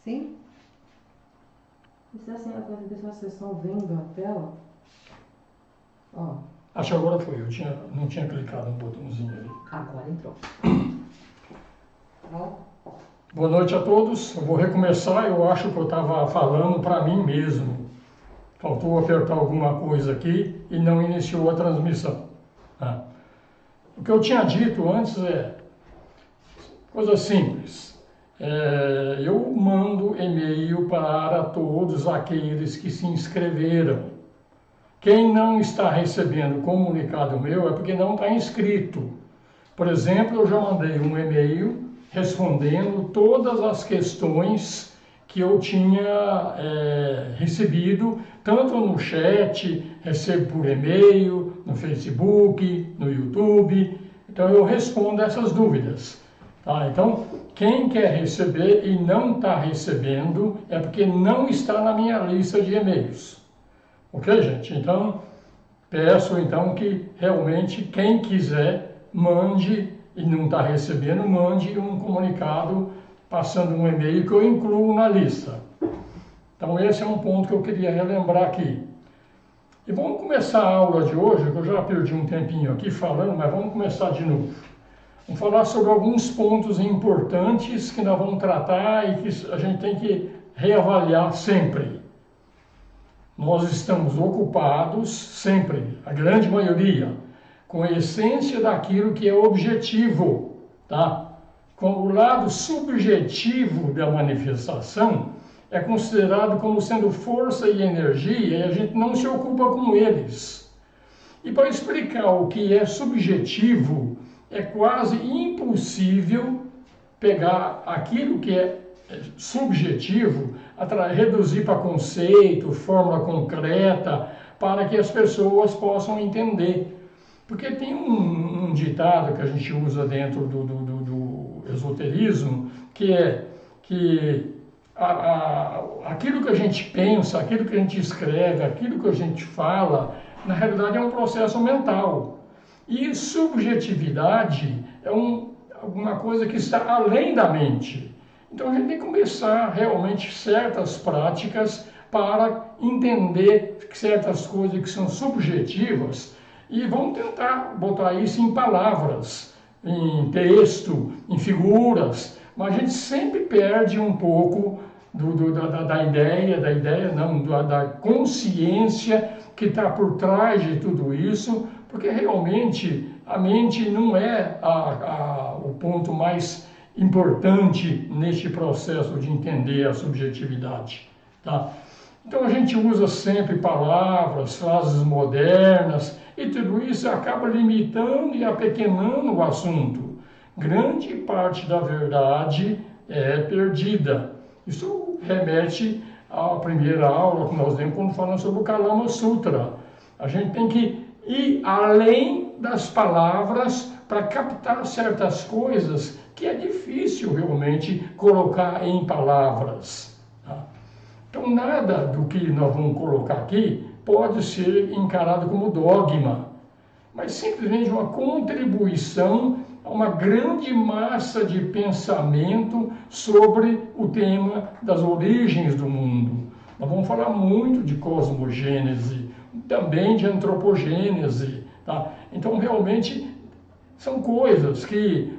Sim? Isso é assim, pessoal, vocês estão vendo a tela? Ó. Acho que agora foi, não tinha clicado no botãozinho ali. Agora entrou. Bom. Boa noite a todos. Eu vou recomeçar, eu acho que eu estava falando para mim mesmo. Faltou apertar alguma coisa aqui e não iniciou a transmissão. O que eu tinha dito antes é coisa simples. Eu mando e-mail para todos aqueles que se inscreveram. Quem não está recebendo comunicado meu é porque não está inscrito. Por exemplo, eu já mandei um e-mail respondendo todas as questões que eu tinha recebido, tanto no chat, recebo por e-mail, no Facebook, no YouTube. Então eu respondo essas dúvidas. Tá? Então, quem quer receber e não está recebendo é porque não está na minha lista de e-mails. Ok, gente? Então, peço então que realmente quem quiser mande e não está recebendo, mande um comunicado passando um e-mail que eu incluo na lista. Então, esse é um ponto que eu queria relembrar aqui. E vamos começar a aula de hoje, que eu já perdi um tempinho aqui falando, mas vamos começar de novo. Vamos falar sobre alguns pontos importantes que nós vamos tratar e que a gente tem que reavaliar sempre. Nós estamos ocupados sempre, a grande maioria, com a essência daquilo que é objetivo, tá? Com o lado subjetivo da manifestação é considerado como sendo força e energia e a gente não se ocupa com eles. E para explicar o que é subjetivo, é quase impossível pegar aquilo que é subjetivo, reduzir para conceito, fórmula concreta, para que as pessoas possam entender. Porque tem um ditado que a gente usa dentro do esoterismo, que é que aquilo que a gente pensa, aquilo que a gente escreve, aquilo que a gente fala, na realidade é um processo mental. E subjetividade é alguma coisa que está além da mente. Então a gente tem que começar realmente certas práticas para entender certas coisas que são subjetivas e vamos tentar botar isso em palavras, em texto, em figuras, mas a gente sempre perde um pouco da consciência que está por trás de tudo isso, porque realmente a mente não é o ponto mais importante neste processo de entender a subjetividade. Tá? Então a gente usa sempre palavras, frases modernas, e tudo isso acaba limitando e apequenando o assunto. Grande parte da verdade é perdida. Isso remete à primeira aula que nós demos quando falamos sobre o Kalama Sutra. A gente tem que ir além das palavras para captar certas coisas que é difícil realmente colocar em palavras. Tá? Então, nada do que nós vamos colocar aqui pode ser encarado como dogma, mas simplesmente uma contribuição a uma grande massa de pensamento sobre o tema das origens do mundo. Nós vamos falar muito de cosmogênese, também de antropogênese. Tá? Então, realmente, são coisas que,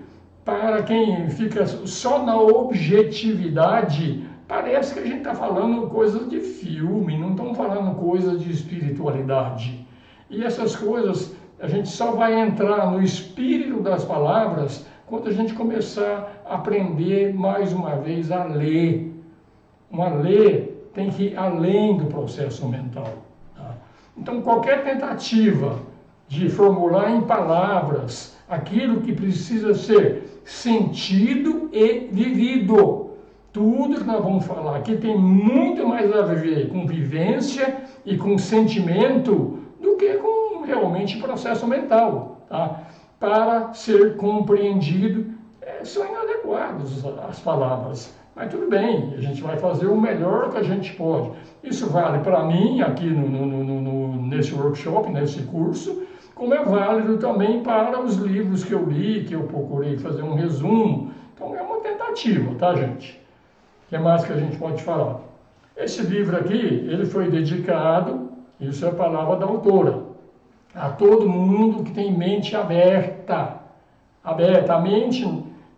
para quem fica só na objetividade, parece que a gente está falando coisas de filme, não estamos falando coisas de espiritualidade. E essas coisas, a gente só vai entrar no espírito das palavras quando a gente começar a aprender mais uma vez a ler. Uma ler tem que ir além do processo mental. Tá? Então, qualquer tentativa de formular em palavras aquilo que precisa ser sentido e vivido. Tudo que nós vamos falar aqui tem muito mais a ver com vivência e com sentimento do que com realmente processo mental. Tá? Para ser compreendido, são inadequadas as palavras. Mas tudo bem, a gente vai fazer o melhor que a gente pode. Isso vale para mim aqui nesse workshop, nesse curso, como é válido também para os livros que eu li, que eu procurei fazer um resumo. Então é uma tentativa, tá, gente? que mais que a gente pode falar? Esse livro aqui, ele foi dedicado, isso é a palavra da autora, a todo mundo que tem mente aberta. Aberta. A mente,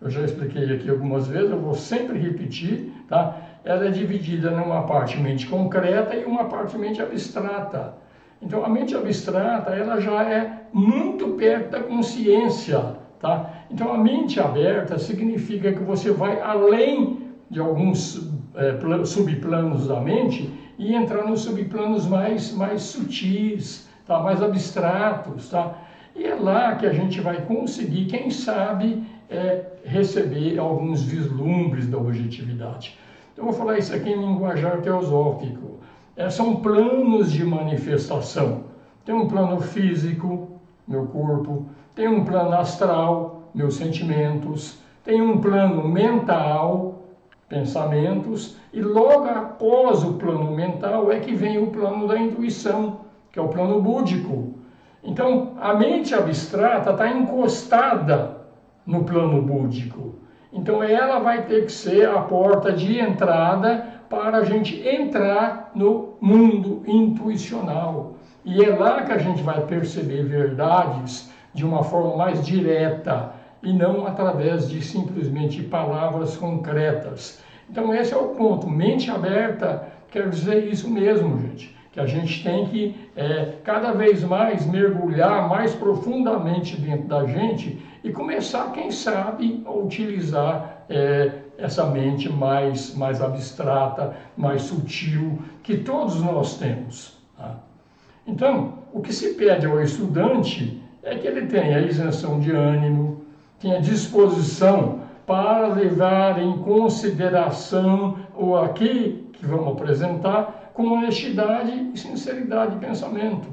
eu já expliquei aqui algumas vezes, eu vou sempre repetir, tá? Ela é dividida numa parte mente concreta e uma parte mente abstrata. Então, a mente abstrata, ela já é muito perto da consciência, tá? Então, a mente aberta significa que você vai além de alguns subplanos da mente e entrar nos subplanos mais sutis, tá? Mais abstratos, tá? E é lá que a gente vai conseguir, quem sabe, receber alguns vislumbres da objetividade. Eu vou falar isso aqui em linguajar teosófico. São planos de manifestação. Tem um plano físico, meu corpo, tem um plano astral, meus sentimentos, tem um plano mental, pensamentos, e logo após o plano mental é que vem o plano da intuição, que é o plano búdico. Então, a mente abstrata está encostada no plano búdico. Então, ela vai ter que ser a porta de entrada para a gente entrar no mundo intuicional. E é lá que a gente vai perceber verdades de uma forma mais direta e não através de simplesmente palavras concretas. Então, esse é o ponto. Mente aberta quer dizer isso mesmo, gente. Que a gente tem que cada vez mais mergulhar mais profundamente dentro da gente e começar, quem sabe, a utilizar essa mente mais abstrata, mais sutil, que todos nós temos. Tá? Então, o que se pede ao estudante é que ele tenha isenção de ânimo, tenha disposição para levar em consideração o aqui que vamos apresentar com honestidade e sinceridade de pensamento.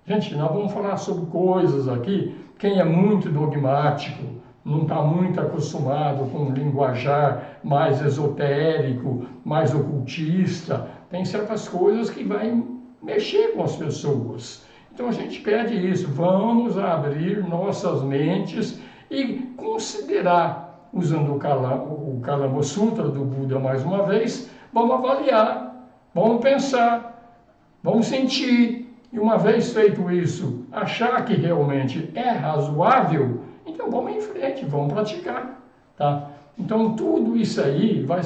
Gente, nós vamos falar sobre coisas aqui, quem é muito dogmático, não está muito acostumado com um linguajar mais esotérico, mais ocultista, tem certas coisas que vai mexer com as pessoas. Então a gente pede isso, vamos abrir nossas mentes e considerar, usando o Kalama Sutra do Buda mais uma vez, vamos avaliar, vamos pensar, vamos sentir. E uma vez feito isso, achar que realmente é razoável, então vamos em frente, vamos praticar. Tá? Então tudo isso aí vai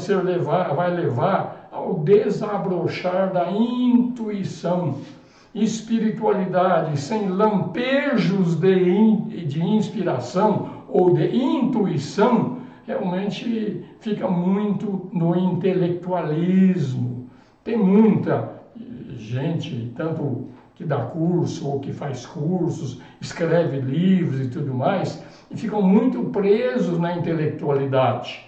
levar ao desabrochar da intuição. Espiritualidade sem lampejos de inspiração ou de intuição, realmente fica muito no intelectualismo. Tem muita gente, tanto que dá curso ou que faz cursos, escreve livros e tudo mais, e ficam muito presos na intelectualidade.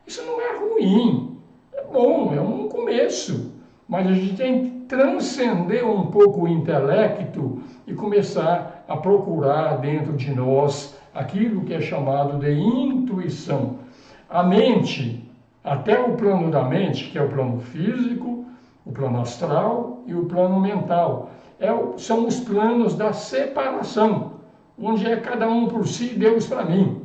Isso não é ruim, é bom, é um começo, mas a gente tem que transcender um pouco o intelecto e começar a procurar dentro de nós aquilo que é chamado de intuição. A mente, até o plano da mente, que é o plano físico, o plano astral e o plano mental, são os planos da separação, onde é cada um por si, Deus para mim.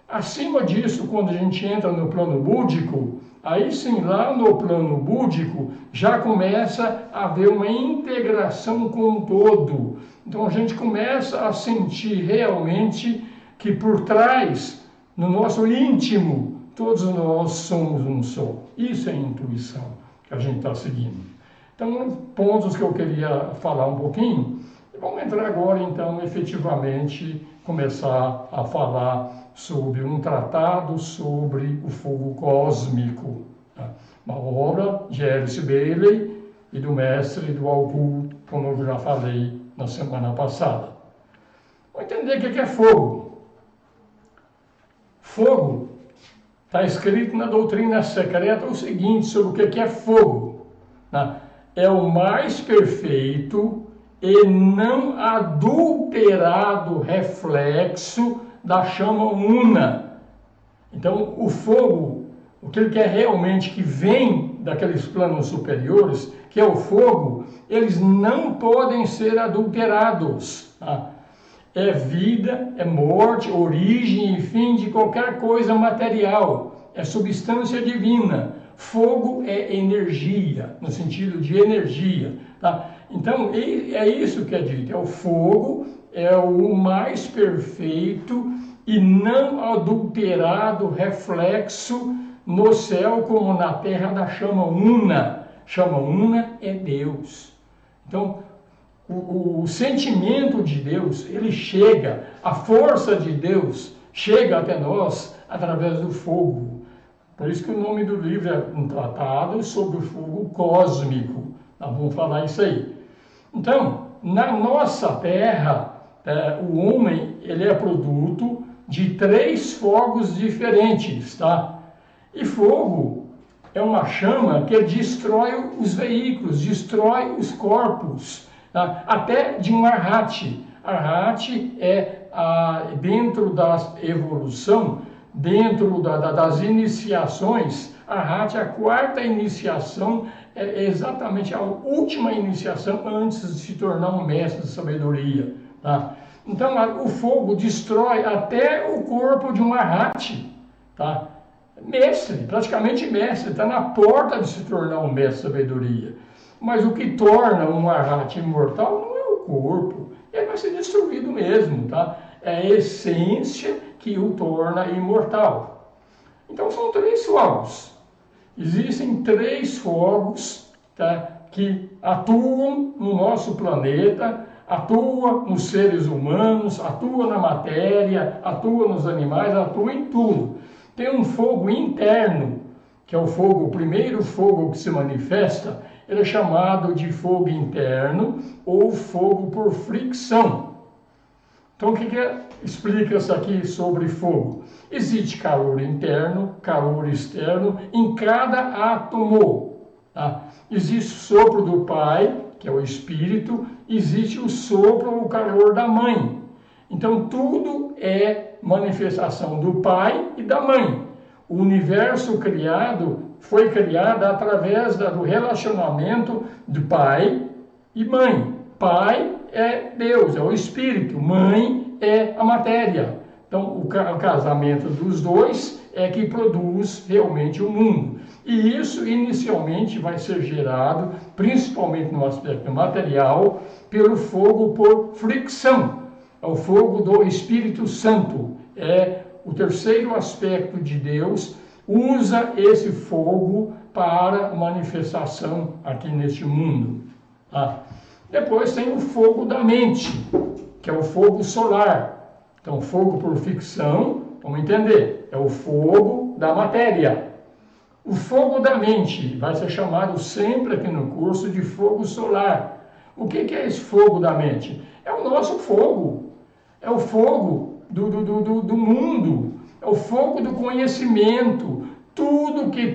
Acima disso, quando a gente entra no plano búdico, aí sim, lá no plano búdico, já começa a haver uma integração com o todo. Então a gente começa a sentir realmente que por trás, no nosso íntimo, todos nós somos um só. Isso é intuição que a gente está seguindo. Então, pontos que eu queria falar um pouquinho, vamos entrar agora, então, efetivamente, começar a falar sobre um tratado sobre o fogo cósmico. Tá? Uma obra de Alice Bailey e do mestre do Algu, como eu já falei na semana passada. Vamos entender o que é fogo. Fogo, está escrito na doutrina secreta o seguinte sobre o que é fogo. Tá? É o mais perfeito e não adulterado reflexo da chama una. Então, o fogo, o que ele quer realmente que vem daqueles planos superiores, que é o fogo, eles não podem ser adulterados. Tá? É vida, é morte, origem e fim de qualquer coisa material. É substância divina. Fogo é energia, no sentido de energia. Tá? Então, é isso que é dito. É o fogo, é o mais perfeito e não adulterado reflexo no céu como na terra da chama una. Chama una é Deus. Então, o sentimento de Deus, ele chega, a força de Deus chega até nós através do fogo. Por isso que o nome do livro é um tratado sobre o fogo cósmico. Nós vamos falar isso aí. Então, na nossa terra, o homem ele é produto de 3 fogos diferentes, tá? E fogo é uma chama que destrói os veículos, destrói os corpos, tá? Até de um arhat. Arhat é, dentro da evolução, dentro das iniciações, Arhat, a 4ª iniciação, é exatamente a última iniciação antes de se tornar um mestre de sabedoria. Tá? Então, o fogo destrói até o corpo de um Arhat. Tá? Mestre, praticamente mestre, está na porta de se tornar um mestre de sabedoria. Mas o que torna um Arhat imortal não é o corpo, ele vai ser destruído mesmo. Tá? É a essência que o torna imortal. Então são 3 fogos. Existem 3 fogos, tá, que atuam no nosso planeta, atuam nos seres humanos, atuam na matéria, atuam nos animais, atuam em tudo. Tem um fogo interno, que é o primeiro fogo que se manifesta, ele é chamado de fogo interno ou fogo por fricção. Então, o que explica isso aqui sobre fogo? Existe calor interno, calor externo em cada átomo. Tá? Existe o sopro do Pai, que é o Espírito, existe o sopro, o calor da Mãe. Então, tudo é manifestação do Pai e da Mãe. O universo foi criado através do relacionamento de Pai e Mãe. Pai é Deus, é o Espírito. Mãe é a matéria. Então, o casamento dos dois é que produz realmente o mundo. E isso, inicialmente, vai ser gerado, principalmente no aspecto material, pelo fogo por fricção. É o fogo do Espírito Santo. É o 3º aspecto de Deus, usa esse fogo para manifestação aqui neste mundo. Tá? Depois tem o fogo da mente, que é o fogo solar. Então, fogo por ficção, vamos entender, é o fogo da matéria. O fogo da mente vai ser chamado sempre aqui no curso de fogo solar. O que é esse fogo da mente? É o nosso fogo. É o fogo do mundo. É o fogo do conhecimento. Tudo que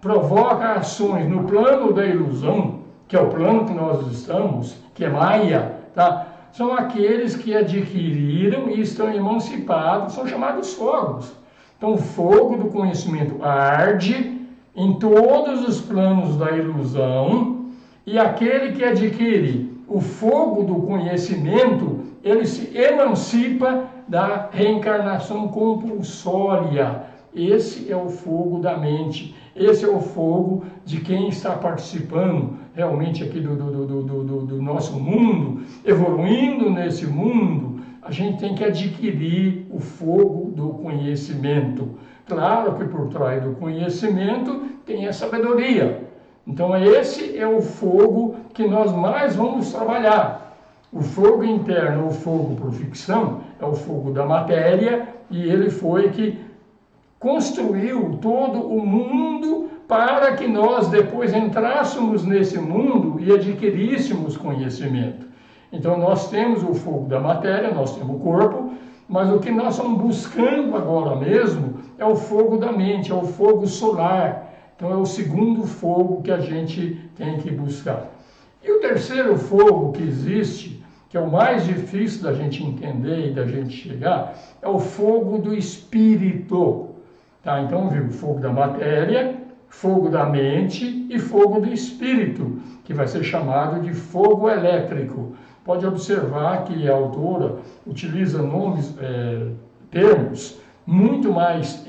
provoca ações no plano da ilusão, que é o plano que nós estamos, que é Maya, tá? São aqueles que adquiriram e estão emancipados, são chamados fogos. Então, o fogo do conhecimento arde em todos os planos da ilusão, e aquele que adquire o fogo do conhecimento, ele se emancipa da reencarnação compulsória. Esse é o fogo da mente, esse é o fogo de quem está participando realmente aqui do nosso mundo, evoluindo nesse mundo. A gente tem que adquirir o fogo do conhecimento. Claro que por trás do conhecimento tem a sabedoria. Então esse é o fogo que nós mais vamos trabalhar. O fogo interno, o fogo por ficção, é o fogo da matéria, e ele foi que construiu todo o mundo para que nós depois entrássemos nesse mundo e adquiríssemos conhecimento. Então nós temos o fogo da matéria, nós temos o corpo, mas o que nós estamos buscando agora mesmo é o fogo da mente, é o fogo solar. Então é o 2º fogo que a gente tem que buscar. E o 3º fogo que existe, que é o mais difícil da gente entender e da gente chegar, é o fogo do espírito. Tá? Então viu, fogo da matéria, fogo da mente e fogo do espírito, que vai ser chamado de fogo elétrico. Pode observar que a autora utiliza termos muito mais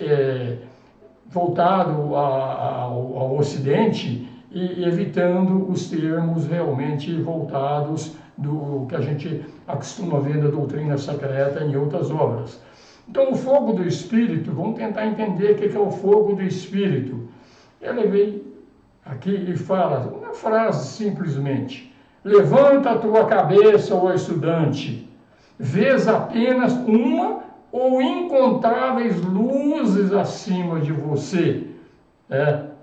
voltado ao Ocidente e evitando os termos realmente voltados do que a gente acostuma ver da doutrina secreta em outras obras. Então, o fogo do Espírito, vamos tentar entender o que é o fogo do Espírito. Ele vem aqui e fala uma frase simplesmente: levanta a tua cabeça, ó estudante, vês apenas uma ou incontáveis luzes acima de você,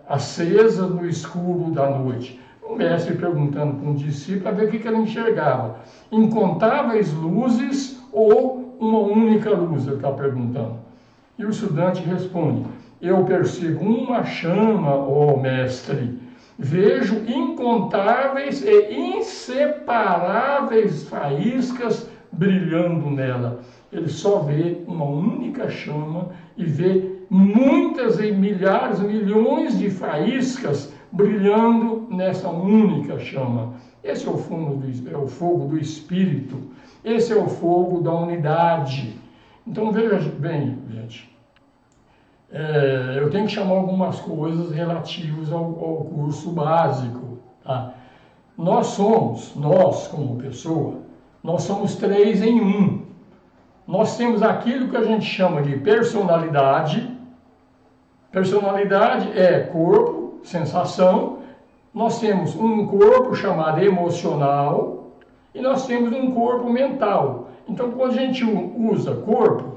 acesas no escuro da noite. O mestre perguntando para um discípulo para ver o que ele enxergava. Incontáveis luzes ou uma única luz, ele está perguntando. E o estudante responde: eu percebo uma chama, ó mestre. Vejo incontáveis e inseparáveis faíscas brilhando nela. Ele só vê uma única chama e vê muitas e milhares, milhões de faíscas brilhando nessa única chama. Esse é o fogo do Espírito. Esse é o fogo da unidade. Então veja bem, gente. Eu tenho que chamar algumas coisas relativas ao curso básico. Tá? Nós como pessoa, nós somos 3 em 1. Nós temos aquilo que a gente chama de personalidade. Personalidade é corpo, sensação. Nós temos um corpo chamado emocional e nós temos um corpo mental. Então, quando a gente usa corpo,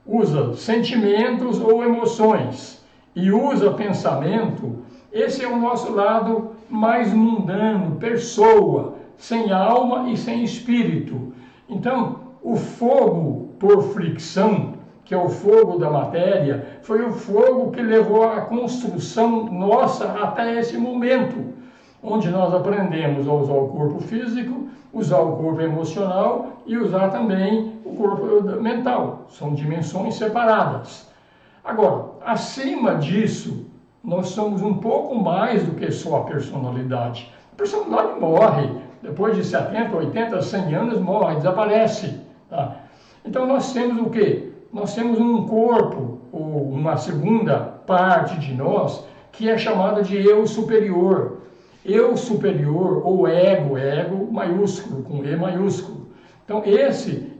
usa sentimentos ou emoções e usa pensamento, esse é o nosso lado mais mundano, pessoa, sem alma e sem espírito. Então, o fogo por fricção, que é o fogo da matéria, foi o fogo que levou à construção nossa até esse momento, onde nós aprendemos a usar o corpo físico, usar o corpo emocional e usar também o corpo mental. São dimensões separadas. Agora, acima disso, nós somos um pouco mais do que só a personalidade. A personalidade morre. Depois de 70, 80, 100 anos, morre, desaparece. Tá? Então, nós temos o quê? Nós temos um corpo, ou uma segunda parte de nós, que é chamada de eu superior. Eu superior, ou ego maiúsculo, com E maiúsculo. Então, esse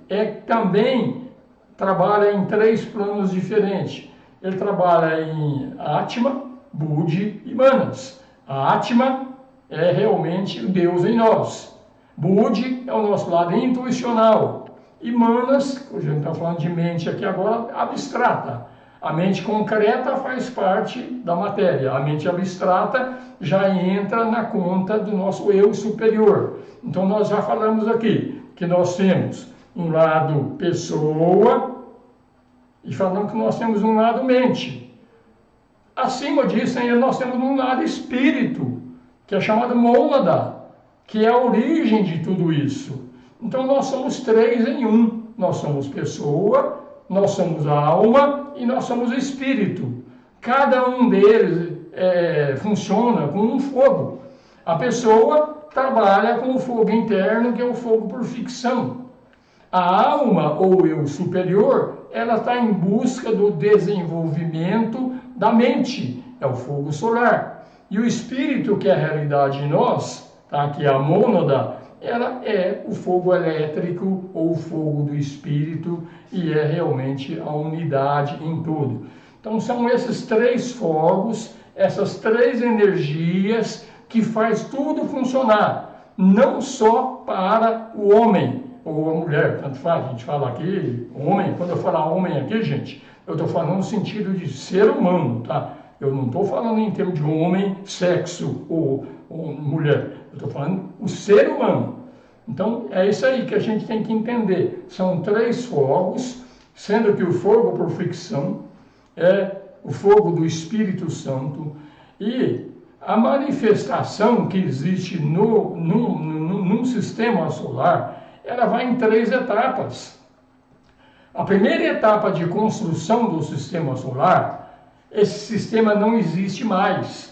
também trabalha em 3 planos diferentes. Ele trabalha em Atma, Buddhi e Manas. A Atma é realmente o Deus em nós. Buddhi é o nosso lado intuicional. E Manas, a gente está falando de mente aqui agora, abstrata. A mente concreta faz parte da matéria. A mente abstrata já entra na conta do nosso eu superior. Então nós já falamos aqui que nós temos um lado pessoa e falamos que nós temos um lado mente. Acima disso ainda nós temos um lado espírito, que é chamado mônada, que é a origem de tudo isso. Então nós somos 3 em 1. Nós somos pessoa, nós somos alma e nós somos espírito. Cada um deles funciona com um fogo. A pessoa trabalha com o fogo interno, que é o fogo por ficção. A alma, ou eu superior, ela está em busca do desenvolvimento da mente. É o fogo solar. E o espírito, que é a realidade em nós, tá? Que é a mônada, ela é o fogo elétrico ou o fogo do espírito e é realmente a unidade em tudo. Então são esses 3 fogos, essas 3 energias que faz tudo funcionar, não só para o homem ou a mulher, tanto faz, a gente fala aqui, homem, quando eu falar homem aqui, gente, eu estou falando no sentido de ser humano, tá? Eu não estou falando em termos de homem, sexo ou mulher. Eu estou falando o ser humano. Então, é isso aí que a gente tem que entender. São 3 fogos, sendo que o fogo por fricção é o fogo do Espírito Santo e a manifestação que existe num sistema solar, ela vai em 3 etapas. A primeira etapa de construção do sistema solar, esse sistema não existe mais.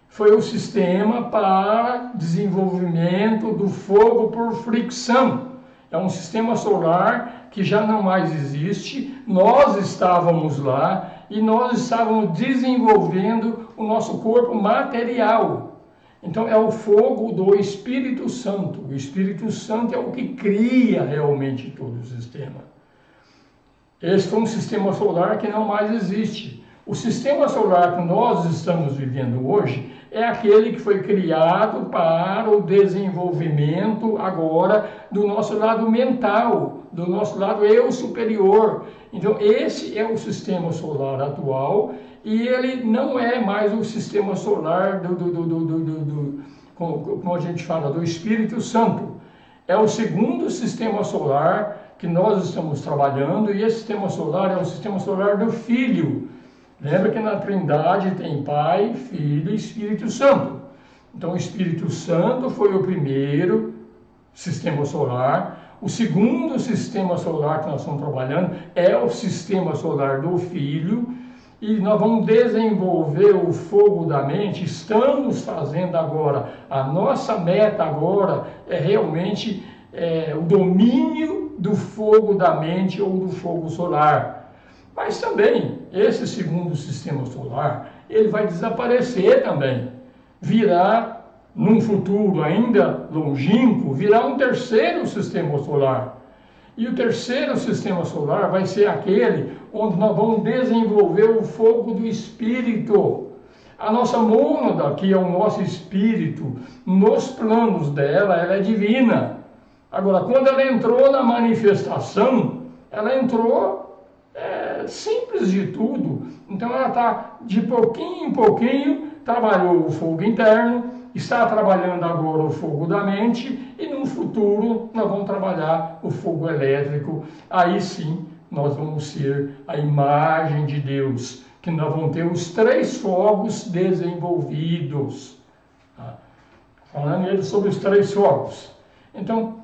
Foi o sistema para desenvolvimento do fogo por fricção. É um sistema solar que já não mais existe. Nós estávamos lá e nós estávamos desenvolvendo o nosso corpo material. Então é o fogo do Espírito Santo. O Espírito Santo é o que cria realmente todo o sistema. Esse foi um sistema solar que não mais existe. O sistema solar que nós estamos vivendo hoje é aquele que foi criado para o desenvolvimento agora do nosso lado mental, do nosso lado eu superior. Então esse é o sistema solar atual e ele não é mais o sistema solar como a gente fala, do Espírito Santo. É o segundo sistema solar que nós estamos trabalhando, e esse sistema solar é o sistema solar do Filho. Lembra que na Trindade tem Pai, Filho e Espírito Santo. Então o Espírito Santo foi o primeiro sistema solar. O segundo sistema solar que nós estamos trabalhando é o sistema solar do Filho, e nós vamos desenvolver o fogo da mente. Estamos fazendo agora, a nossa meta agora é realmente o domínio do fogo da mente ou do fogo solar. Mas também, esse segundo sistema solar, ele vai desaparecer também. Virá, num futuro ainda longínquo, virá um terceiro sistema solar. E o terceiro sistema solar vai ser aquele onde nós vamos desenvolver o fogo do Espírito. A nossa mônada, que é o nosso espírito, nos planos dela, ela é divina. Agora, quando ela entrou na manifestação, ela entrou simples de tudo. Então ela está de pouquinho em pouquinho, trabalhou o fogo interno, está trabalhando agora o fogo da mente, e no futuro nós vamos trabalhar o fogo elétrico. Aí sim nós vamos ser a imagem de Deus, que nós vamos ter os 3 fogos desenvolvidos. Falando sobre os 3 fogos. Então,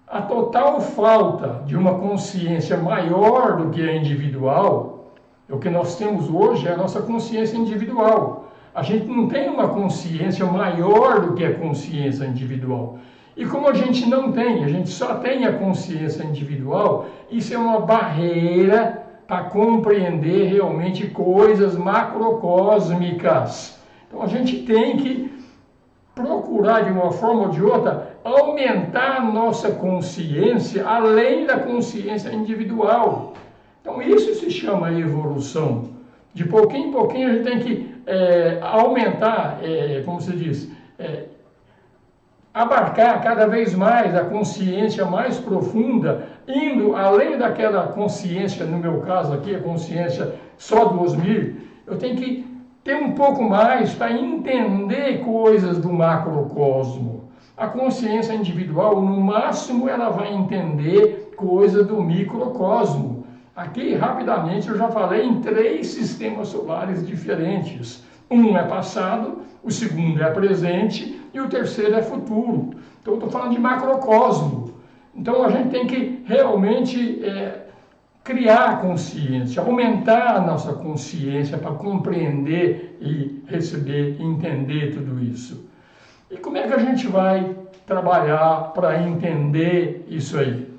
a total falta de uma consciência maior do que a individual, o que nós temos hoje é a nossa consciência individual. A gente não tem uma consciência maior do que a consciência individual. E como a gente não tem, a gente só tem a consciência individual, isso é uma barreira para compreender realmente coisas macrocósmicas. Então a gente tem que procurar de uma forma ou de outra aumentar a nossa consciência além da consciência individual. Então isso se chama evolução. De pouquinho em pouquinho a gente tem que aumentar, como se diz, abarcar cada vez mais a consciência mais profunda, indo além daquela consciência, no meu caso aqui, a consciência só do Osmir. Eu tenho que ter um pouco mais para entender coisas do macrocosmo. A consciência individual, no máximo, ela vai entender coisas do microcosmo. Aqui, rapidamente, eu já falei em 3 sistemas solares diferentes. Um é passado, o segundo é presente e o terceiro é futuro. Então, eu estou falando de macrocosmo. Então, a gente tem que realmente criar consciência, aumentar a nossa consciência para compreender e receber e entender tudo isso. E como é que a gente vai trabalhar para entender isso aí?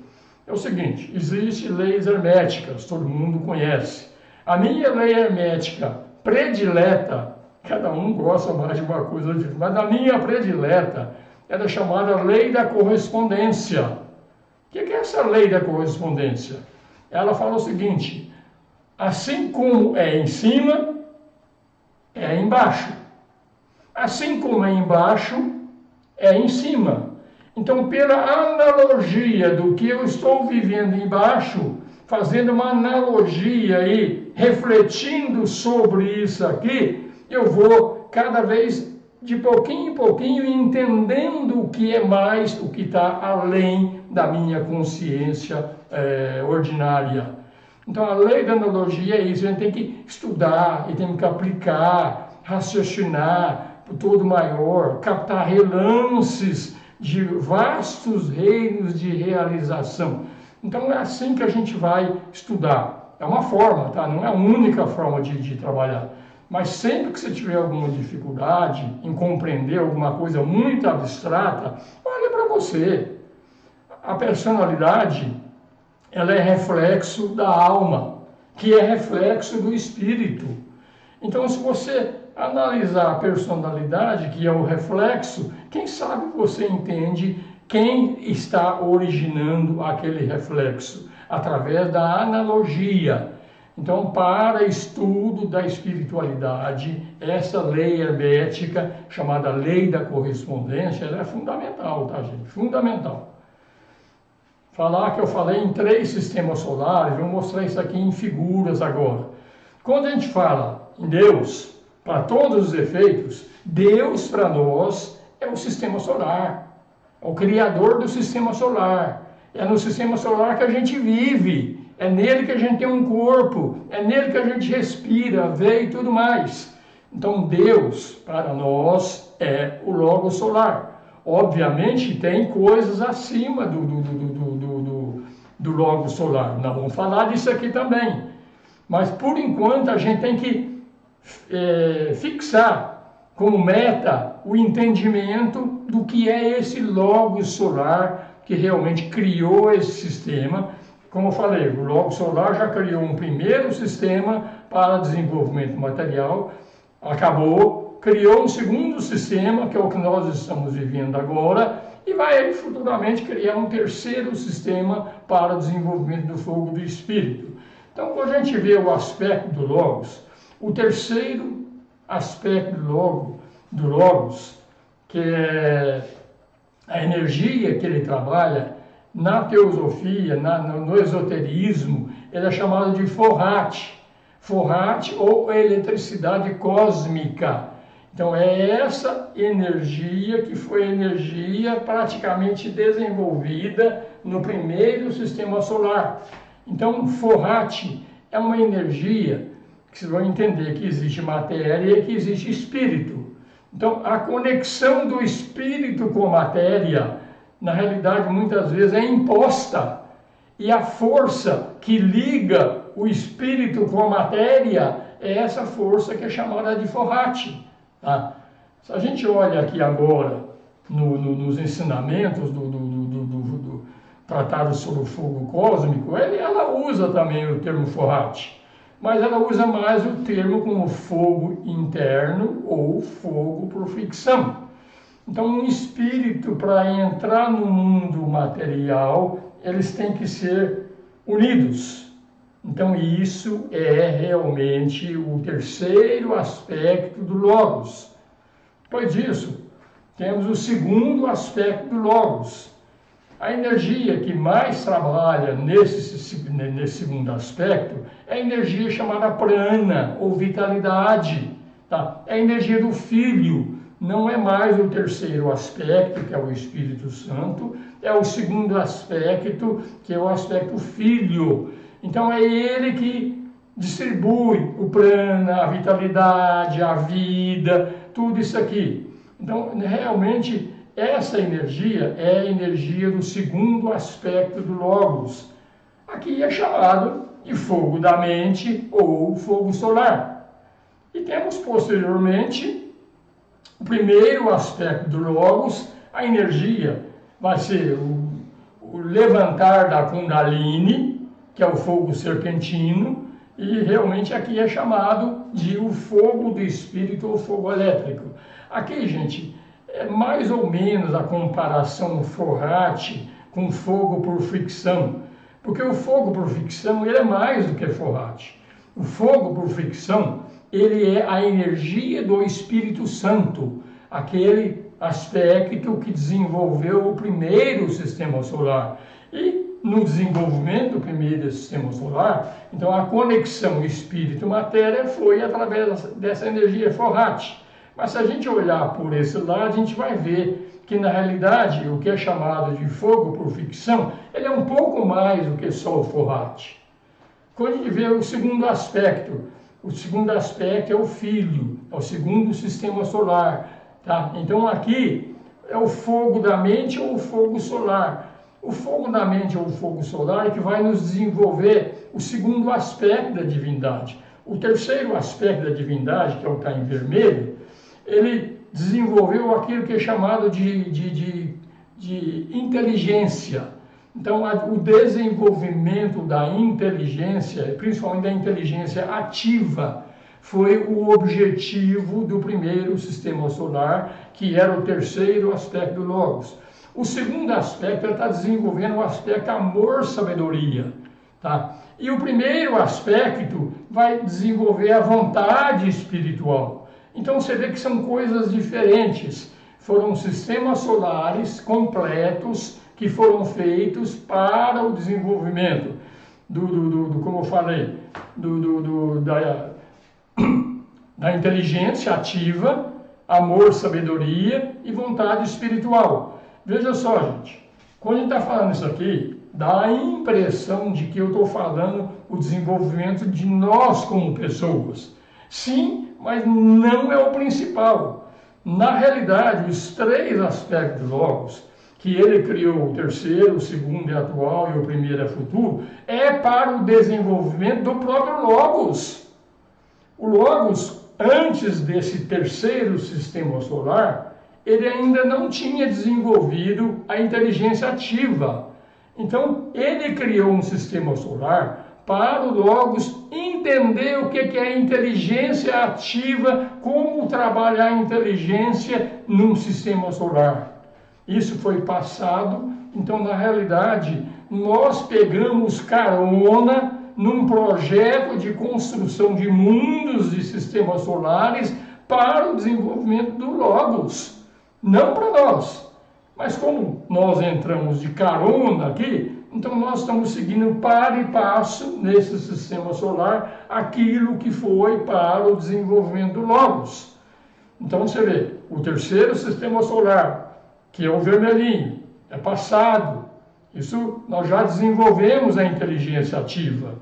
É o seguinte, existem leis herméticas, todo mundo conhece. A minha lei hermética predileta, cada um gosta mais de uma coisa diferente, mas a minha predileta é chamada lei da correspondência. O que é essa lei da correspondência? Ela fala o seguinte: assim como é em cima, é embaixo. Assim como é embaixo, é em cima. Então, pela analogia do que eu estou vivendo embaixo, fazendo uma analogia e refletindo sobre isso aqui, eu vou cada vez de pouquinho em pouquinho entendendo o que é mais, o que está além da minha consciência ordinária. Então, a lei da analogia é isso, a gente tem que estudar, e tem que aplicar, raciocinar por todo maior, captar relances de vastos reinos de realização. Então, é assim que a gente vai estudar. É uma forma, tá? Não é a única forma de trabalhar. Mas sempre que você tiver alguma dificuldade em compreender alguma coisa muito abstrata, olha para você. A personalidade, ela é reflexo da alma. que é reflexo do espírito. Então, se você analisar a personalidade, que é o reflexo, quem sabe você entende quem está originando aquele reflexo, através da analogia. Então, para estudo da espiritualidade, essa lei hermética, chamada lei da correspondência, ela é fundamental, tá, gente? Fundamental. Falar que eu falei em 3 sistemas solares, vou mostrar isso aqui em figuras agora. Quando a gente fala em Deus, para todos os efeitos, Deus para nós é o sistema solar, é o criador do sistema solar. É no sistema solar que a gente vive, é nele que a gente tem um corpo, é nele que a gente respira, vê e tudo mais. Então Deus para nós é o Logos solar. Obviamente tem coisas acima do Logos solar, nós vamos falar disso aqui também. Mas por enquanto a gente tem que fixar como meta o entendimento do que é esse Logos solar que realmente criou esse sistema. Como eu falei, o Logos solar já criou um primeiro sistema para desenvolvimento material, acabou, criou um segundo sistema, que é o que nós estamos vivendo agora, e vai futuramente criar um terceiro sistema para o desenvolvimento do fogo do espírito. Então, quando a gente vê o aspecto do Logos, o terceiro aspecto do Logos, que é a energia que ele trabalha, na teosofia, no esoterismo, ele é chamado de forrate. Forrate ou eletricidade cósmica. Então é essa energia que foi a energia praticamente desenvolvida no primeiro sistema solar. Então forrate é uma energia que vocês vão entender que existe matéria e que existe espírito. Então a conexão do espírito com a matéria, na realidade, muitas vezes é imposta. E a força que liga o espírito com a matéria é essa força que é chamada de forrate. Tá? Se a gente olha aqui agora nos ensinamentos do Tratado sobre o Fogo Cósmico, ela usa também o termo forrate. Mas ela usa mais o termo como fogo interno ou fogo por fricção. Então, um espírito, para entrar no mundo material, eles têm que ser unidos. Então, isso é realmente o terceiro aspecto do Logos. Depois disso, temos o segundo aspecto do Logos. A energia que mais trabalha nesse segundo aspecto é a energia chamada prana, ou vitalidade. Tá? É a energia do Filho. Não é mais o terceiro aspecto, que é o Espírito Santo, é o segundo aspecto, que é o aspecto Filho. Então é ele que distribui o prana, a vitalidade, a vida, tudo isso aqui. Então, realmente, essa energia é a energia do segundo aspecto do Logos. Aqui é chamado de fogo da mente ou fogo solar. E temos posteriormente o primeiro aspecto do Logos, a energia vai ser o levantar da Kundalini, que é o fogo serpentino, e realmente aqui é chamado de o fogo do espírito ou fogo elétrico. Aqui, gente, é mais ou menos a comparação forrate com fogo por fricção, porque o fogo por fricção ele é mais do que forrate. O fogo por fricção ele é a energia do Espírito Santo, aquele aspecto que desenvolveu o primeiro sistema solar. E no desenvolvimento do primeiro sistema solar, então a conexão espírito-matéria foi através dessa energia forrate. Mas se a gente olhar por esse lado, a gente vai ver que na realidade o que é chamado de fogo por fricção, ele é um pouco mais do que só o forrate. Quando a gente vê o segundo aspecto é o Filho, é o segundo sistema solar. Tá? Então aqui é o fogo da mente ou o fogo solar. O fogo da mente ou o fogo solar é que vai nos desenvolver o segundo aspecto da divindade. O terceiro aspecto da divindade, que é o que está em vermelho, ele desenvolveu aquilo que é chamado de inteligência. Então, o desenvolvimento da inteligência, principalmente da inteligência ativa, foi o objetivo do primeiro sistema solar, que era o terceiro aspecto do Logos. O segundo aspecto, ele está desenvolvendo o aspecto amor-sabedoria. Tá? E o primeiro aspecto vai desenvolver a vontade espiritual. Então você vê que são coisas diferentes. Foram sistemas solares completos que foram feitos para o desenvolvimento como eu falei, da inteligência ativa, amor, sabedoria e vontade espiritual. Veja só, gente, quando a gente está falando isso aqui, dá a impressão de que eu estou falando o desenvolvimento de nós como pessoas. Sim, mas não é o principal. Na realidade, os três aspectos Logos, que ele criou, o terceiro, o segundo é atual e o primeiro é futuro, é para o desenvolvimento do próprio Logos. O Logos, antes desse terceiro sistema solar, ele ainda não tinha desenvolvido a inteligência ativa. Então, ele criou um sistema solar para o Logos entender o que é a inteligência ativa, como trabalhar a inteligência num sistema solar. Isso foi passado, então, na realidade, nós pegamos carona num projeto de construção de mundos e sistemas solares para o desenvolvimento do Logos. Não para nós, mas como nós entramos de carona aqui, então nós estamos seguindo para e passo nesse sistema solar aquilo que foi para o desenvolvimento do Logos. Então você vê, o terceiro sistema solar, que é o vermelhinho, é passado. Isso nós já desenvolvemos a inteligência ativa.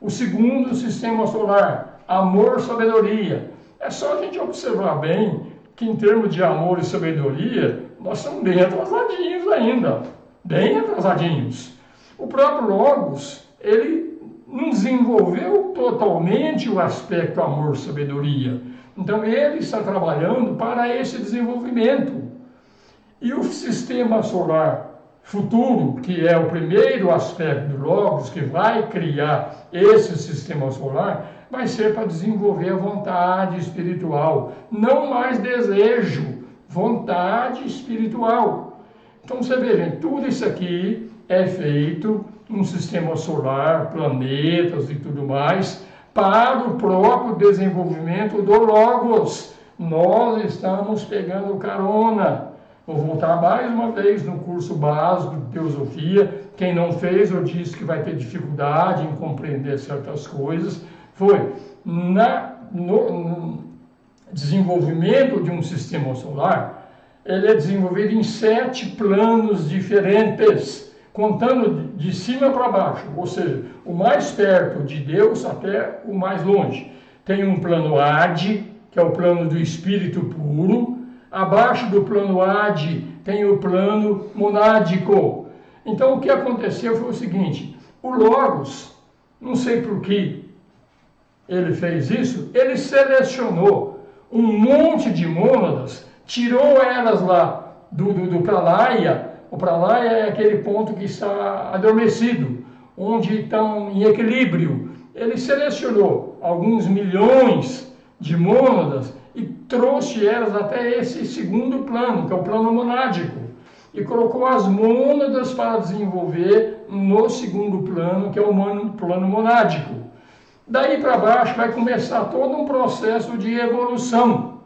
O segundo sistema solar, amor, sabedoria. É só a gente observar bem que em termos de amor e sabedoria, nós somos bem atrasadinhos ainda. Bem atrasadinhos. O próprio Logos, ele não desenvolveu totalmente o aspecto amor, sabedoria. Então ele está trabalhando para esse desenvolvimento. E o sistema solar futuro, que é o primeiro aspecto do Logos, que vai criar esse sistema solar, vai ser para desenvolver a vontade espiritual. Não mais desejo, vontade espiritual. Então você vê, gente, tudo isso aqui é feito num sistema solar, planetas e tudo mais, para o próprio desenvolvimento do Logos. Nós estamos pegando carona. Vou voltar mais uma vez no curso básico de Teosofia. Quem não fez ou disse que vai ter dificuldade em compreender certas coisas, foi no desenvolvimento de um sistema solar, ele é desenvolvido em 7 planos diferentes, contando de cima para baixo, ou seja, o mais perto de Deus até o mais longe. Tem um plano Adi, que é o plano do espírito puro. Abaixo do plano Adi tem o plano monádico. Então o que aconteceu foi o seguinte: o Logos, não sei por que ele fez isso, ele selecionou um monte de mônadas, tirou elas lá do Pralaya. O Pralaya é aquele ponto que está adormecido, onde estão em equilíbrio. Ele selecionou alguns milhões de mônadas e trouxe elas até esse segundo plano, que é o plano monádico, e colocou as mônadas para desenvolver no segundo plano, que é o plano monádico. Daí para baixo vai começar todo um processo de evolução.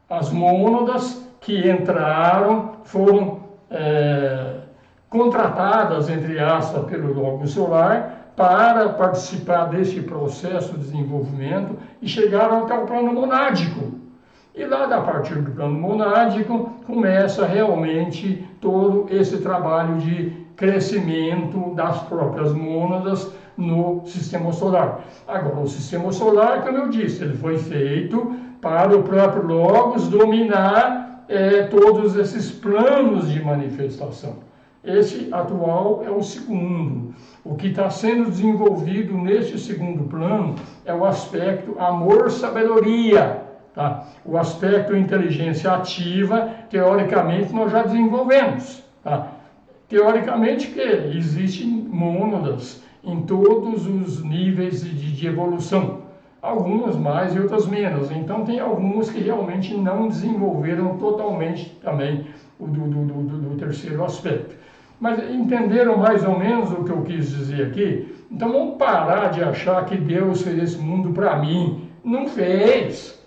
As mônadas que entraram foram contratadas, entre aspas, pelo Logos solar para participar desse processo de desenvolvimento e chegaram até o plano monádico. E lá, a partir do plano monádico, começa realmente todo esse trabalho de crescimento das próprias mônadas no sistema solar. Agora, o sistema solar, como eu disse, ele foi feito para o próprio Logos dominar todos esses planos de manifestação. Esse atual é o segundo. O que está sendo desenvolvido neste segundo plano é o aspecto amor-sabedoria. Tá? O aspecto inteligência ativa, teoricamente, nós já desenvolvemos. Tá? teoricamente que existem mônadas em todos os níveis de evolução, algumas mais e outras menos. Então tem algumas que realmente não desenvolveram totalmente também o do terceiro aspecto. Mas entenderam mais ou menos o que eu quis dizer aqui? Então vamos parar de achar que Deus fez esse mundo para mim. Não fez,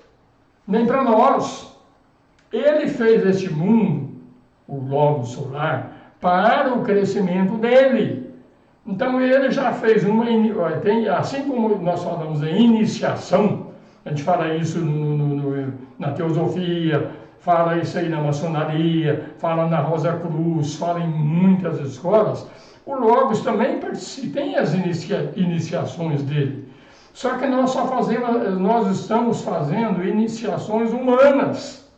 nem para nós. Ele fez este mundo, o Logos solar, para o crescimento dele. Então ele já fez assim como nós falamos em iniciação, a gente fala isso na teosofia, fala isso aí na maçonaria, fala na Rosa Cruz, fala em muitas escolas. O Logos também tem as iniciações dele. Só que nós estamos fazendo iniciações humanas.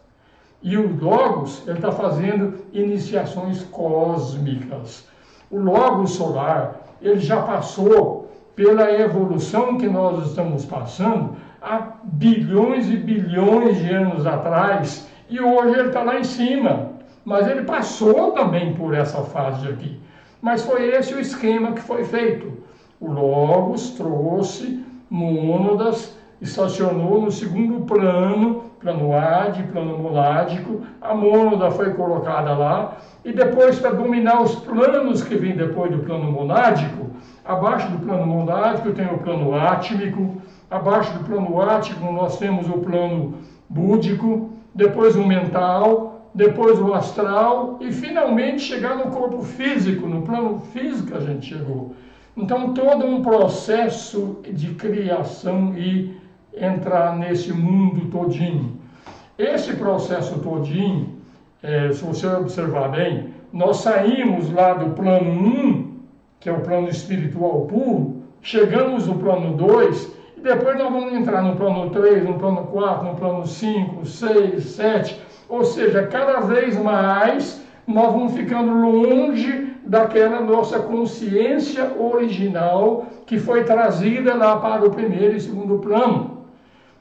E o Logos, ele está fazendo iniciações cósmicas. O Logos solar, ele já passou pela evolução que nós estamos passando há bilhões e bilhões de anos atrás, e hoje ele está lá em cima. Mas ele passou também por essa fase aqui. Mas foi esse o esquema que foi feito. O Logos trouxe mônadas, estacionou no segundo plano, plano Ade, plano monádico, a mônada foi colocada lá, e depois, para dominar os planos que vêm depois do plano monádico, abaixo do plano monádico tem o plano átmico, abaixo do plano átmico nós temos o plano búdico, depois o mental, depois o astral, e finalmente chegar no corpo físico, no plano físico a gente chegou. Então todo um processo de criação e entrar nesse mundo todinho. Esse processo todinho, se você observar bem, nós saímos lá do plano 1, que é o plano espiritual puro, chegamos no plano 2, e depois nós vamos entrar no plano 3, no plano 4, no plano 5, 6, 7, ou seja, cada vez mais nós vamos ficando longe daquela nossa consciência original que foi trazida lá para o primeiro e segundo plano.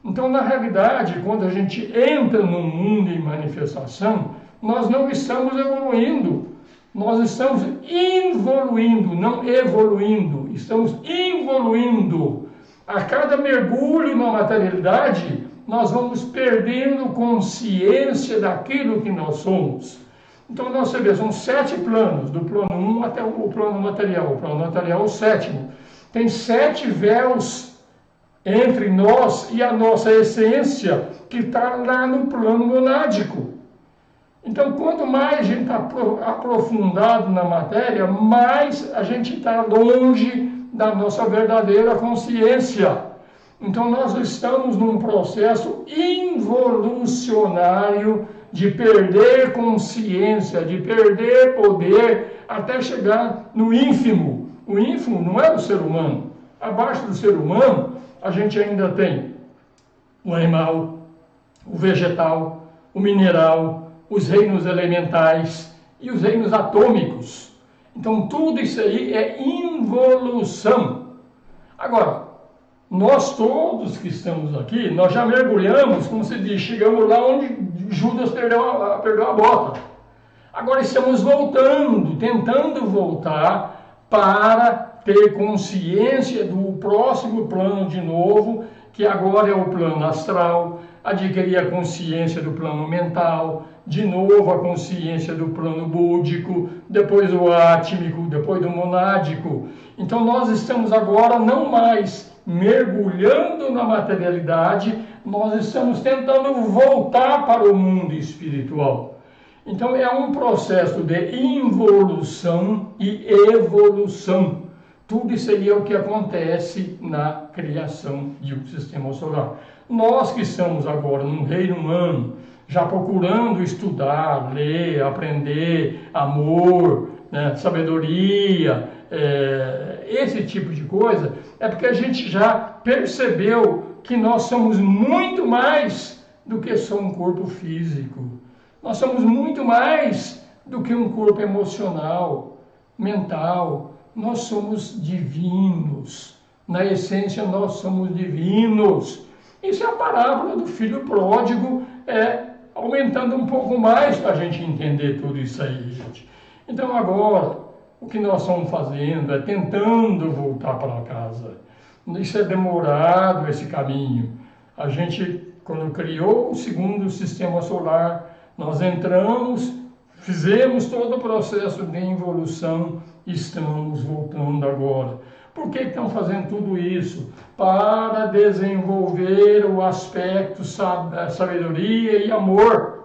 Então, na realidade, quando a gente entra no mundo em manifestação, nós não estamos evoluindo, nós estamos involuindo, não evoluindo, estamos involuindo. A cada mergulho na materialidade, nós vamos perdendo consciência daquilo que nós somos. Então, nós sabemos, são 7 planos, do plano 1 até o plano material. O plano material é o 7º. Tem 7 véus entre nós e a nossa essência, que está lá no plano monádico. Então, quanto mais a gente está aprofundado na matéria, mais a gente está longe da nossa verdadeira consciência. Então, nós estamos num processo involucionário de perder consciência, de perder poder, até chegar no ínfimo. O ínfimo não é o ser humano. Abaixo do ser humano, a gente ainda tem o animal, o vegetal, o mineral, os reinos elementais e os reinos atômicos. Então, tudo isso aí é involução. Agora, nós todos que estamos aqui, nós já mergulhamos, como se diz, chegamos lá onde Judas perdeu a bota. Agora estamos voltando, tentando voltar para ter consciência do próximo plano de novo, que agora é o plano astral, adquirir a consciência do plano mental, de novo a consciência do plano búdico, depois o átmico, depois do monádico. Então nós estamos agora não mais mergulhando na materialidade, nós estamos tentando voltar para o mundo espiritual. Então é um processo de involução e evolução. Tudo isso aí é o que acontece na criação de um sistema solar. Nós que estamos agora num reino humano, já procurando estudar, ler, aprender, amor, né, sabedoria, esse tipo de coisa, é porque a gente já percebeu que nós somos muito mais do que só um corpo físico. Nós somos muito mais do que um corpo emocional, mental. Nós somos divinos. Na essência, nós somos divinos. Isso é a parábola do filho pródigo, aumentando um pouco mais para a gente entender tudo isso aí, gente. Então agora, o que nós estamos fazendo é tentando voltar para casa. Isso é demorado, esse caminho. A gente, quando criou o segundo sistema solar, nós entramos, fizemos todo o processo de evolução, estamos voltando agora. Por que estão fazendo tudo isso? Para desenvolver o aspecto sabedoria e amor.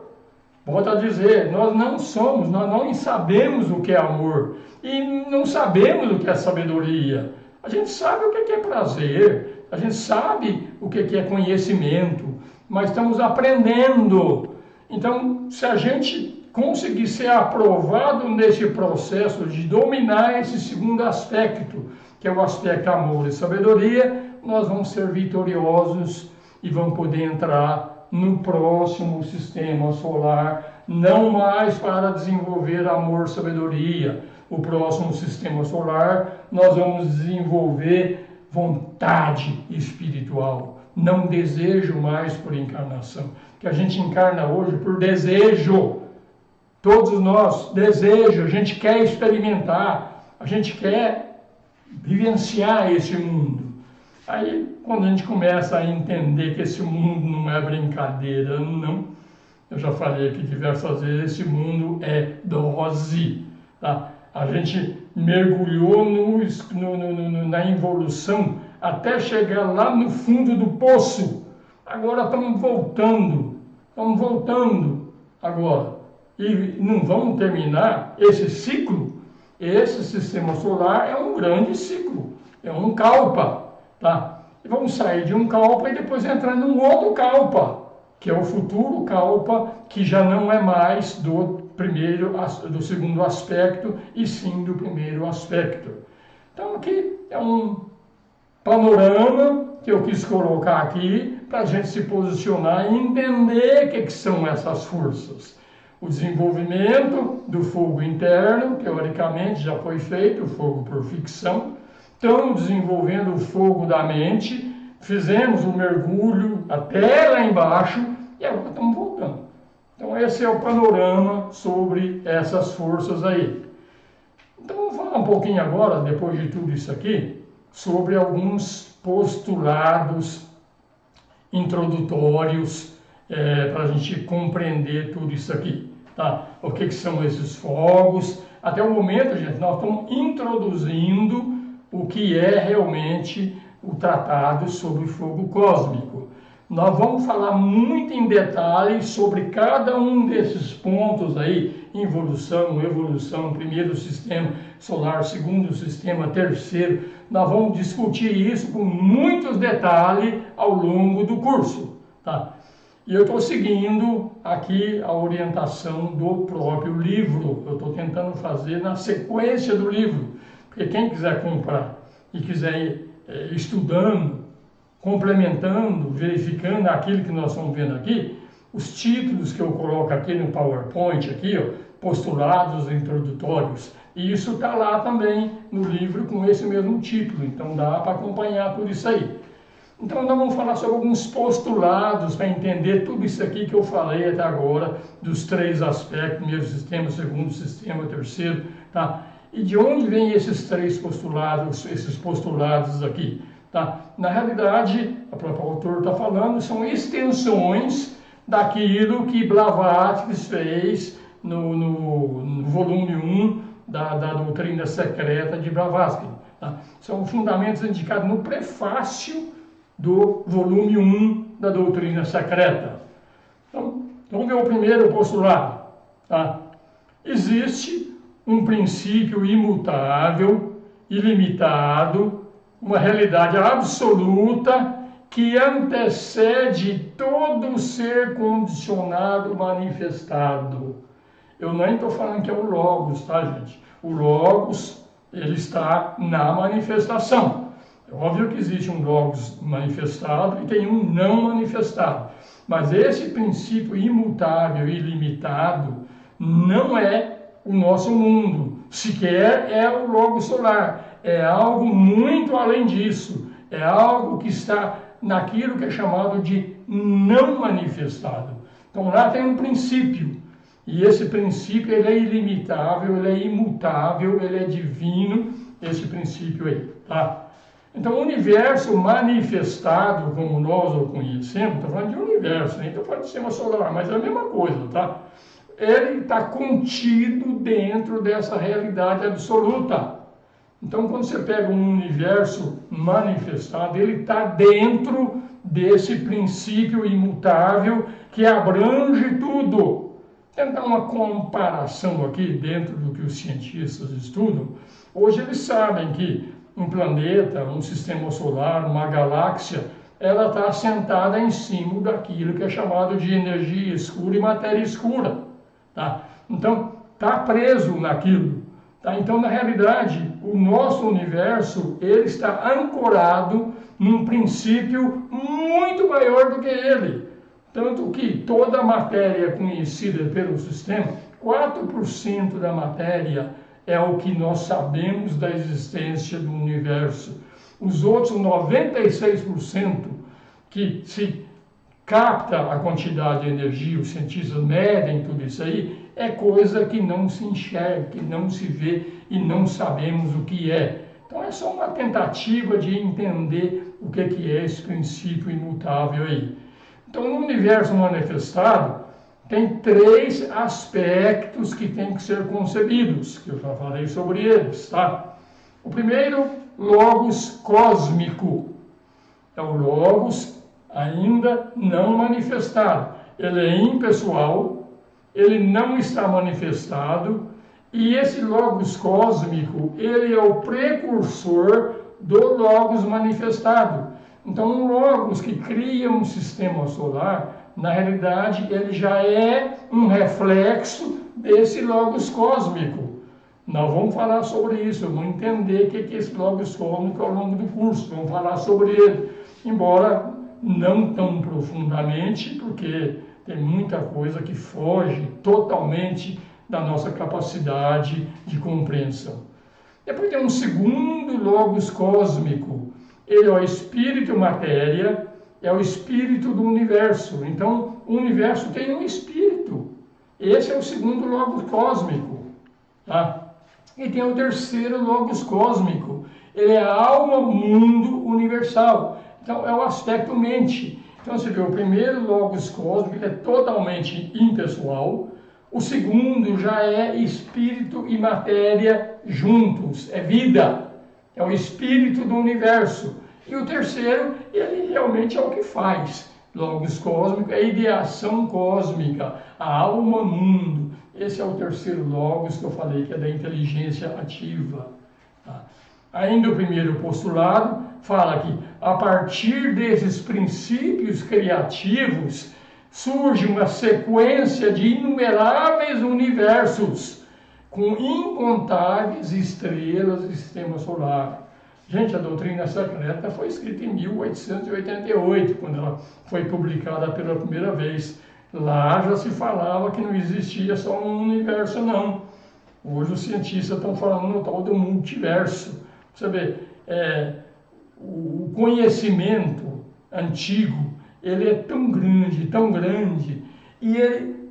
Volto a dizer, nós não sabemos o que é amor e não sabemos o que é sabedoria. A gente sabe o que é prazer, a gente sabe o que é conhecimento, mas estamos aprendendo. Então, se a gente conseguir ser aprovado nesse processo de dominar esse segundo aspecto, que é o aspecto amor e sabedoria, nós vamos ser vitoriosos e vamos poder entrar no próximo sistema solar, não mais para desenvolver amor e sabedoria. O próximo sistema solar, nós vamos desenvolver vontade espiritual, não desejo mais por encarnação, que a gente encarna hoje por desejo. Todos nós desejamos, a gente quer experimentar, a gente quer vivenciar esse mundo. Aí, quando a gente começa a entender que esse mundo não é brincadeira, não. Eu já falei aqui diversas vezes, esse mundo é dose. Tá? A gente mergulhou na evolução até chegar lá no fundo do poço. Agora estamos voltando agora. E não vamos terminar esse ciclo. Esse sistema solar é um grande ciclo, é um kalpa. Tá? E vamos sair de um kalpa e depois entrar num outro kalpa, que é o futuro kalpa, que já não é mais do segundo aspecto, e sim do primeiro aspecto. Então aqui é um panorama que eu quis colocar aqui para a gente se posicionar e entender o que são essas forças. O desenvolvimento do fogo interno, teoricamente já foi feito, o fogo por ficção. Estamos desenvolvendo o fogo da mente, fizemos o mergulho até lá embaixo e agora estamos voltando. Então esse é o panorama sobre essas forças aí. Então vamos falar um pouquinho agora, depois de tudo isso aqui, sobre alguns postulados introdutórios para a gente compreender tudo isso aqui. Tá? O que são esses fogos? Até o momento, gente, nós estamos introduzindo o que é realmente o tratado sobre o fogo cósmico. Nós vamos falar muito em detalhes sobre cada um desses pontos aí, involução, evolução, primeiro sistema solar, segundo sistema, terceiro. Nós vamos discutir isso com muitos detalhes ao longo do curso. Tá? E eu estou seguindo aqui a orientação do próprio livro. Eu estou tentando fazer na sequência do livro. Porque quem quiser comprar e quiser ir estudando, complementando, verificando aquilo que nós estamos vendo aqui, os títulos que eu coloco aqui no PowerPoint, aqui, ó, postulados introdutórios, e isso está lá também no livro com esse mesmo título, então dá para acompanhar tudo isso aí. Então nós vamos falar sobre alguns postulados para entender tudo isso aqui que eu falei até agora, dos três aspectos, primeiro sistema, segundo sistema, terceiro, tá? E de onde vêm esses três postulados, esses postulados aqui? Tá? Na realidade, o próprio autor está falando, são extensões daquilo que Blavatsky fez no volume 1 da doutrina secreta de Blavatsky. Tá? São fundamentos indicados no prefácio do volume 1 da doutrina secreta. Então, vamos ver o primeiro postulado. Tá? Existe um princípio imutável, ilimitado, uma realidade absoluta que antecede todo ser condicionado manifestado. Eu nem estou falando que é o Logos, tá, gente? O Logos, ele está na manifestação. É óbvio que existe um Logos manifestado e tem um não manifestado. Mas esse princípio imutável, ilimitado, não é o nosso mundo, sequer é o Logos solar, é algo muito além disso, é algo que está naquilo que é chamado de não manifestado. Então lá tem um princípio, E esse princípio, ele é ilimitável, ele é imutável, ele é divino, esse princípio aí, tá? Então, o universo manifestado, como nós o conhecemos, estou falando de universo, nem estou falando de sistema solar, mas é a mesma coisa, tá? Ele está contido dentro dessa realidade absoluta. Então, quando você pega um universo manifestado, ele está dentro desse princípio imutável que abrange tudo. Tentar uma comparação aqui dentro do que os cientistas estudam. Hoje eles sabem que um planeta, um sistema solar, uma galáxia, ela está assentada em cima daquilo que é chamado de energia escura e matéria escura. Tá? Então, está preso naquilo. Tá? Então, na realidade, o nosso universo ele está ancorado num princípio muito maior do que ele. Tanto que toda a matéria conhecida pelo sistema, 4% da matéria é o que nós sabemos da existência do universo. Os outros 96% que se capta a quantidade de energia, os cientistas medem tudo isso aí, é coisa que não se enxerga, que não se vê e não sabemos o que é. Então é só uma tentativa de entender o que é esse princípio imutável aí. Então no universo manifestado tem 3 aspectos que têm que ser concebidos, que eu já falei sobre eles, tá? O primeiro, logos cósmico. É o logos ainda não manifestado. Ele é impessoal, ele não está manifestado, e esse logos cósmico, ele é o precursor do logos manifestado. Então, um logos que cria um sistema solar, na realidade, ele já é um reflexo desse logos cósmico. Nós vamos falar sobre isso, vamos entender o que é esse logos cósmico ao longo do curso, vamos falar sobre ele, embora não tão profundamente, porque tem muita coisa que foge totalmente da nossa capacidade de compreensão. Depois tem um segundo logos cósmico, ele é o espírito matéria, é o espírito do universo. Então, o universo tem um espírito. Esse é o segundo logos cósmico. Tá? E tem o terceiro logos cósmico. Ele é a alma, mundo universal. Então, é o aspecto mente. Então, você vê, o primeiro logos cósmico é totalmente impessoal. O segundo já é espírito e matéria juntos. É vida. É o espírito do universo. E o terceiro, ele realmente é o que faz. Logos cósmico é a ideação cósmica, a alma mundo. Esse é o terceiro logos que eu falei, que é da inteligência ativa. Tá? Ainda o primeiro postulado fala que a partir desses princípios criativos surge uma sequência de inumeráveis universos com incontáveis estrelas do sistema solar. Gente, a doutrina secreta foi escrita em 1888, quando ela foi publicada pela primeira vez. Lá já se falava que não existia só um universo, não. Hoje os cientistas estão falando no tal do multiverso. Você vê, o conhecimento antigo, ele é tão grande, e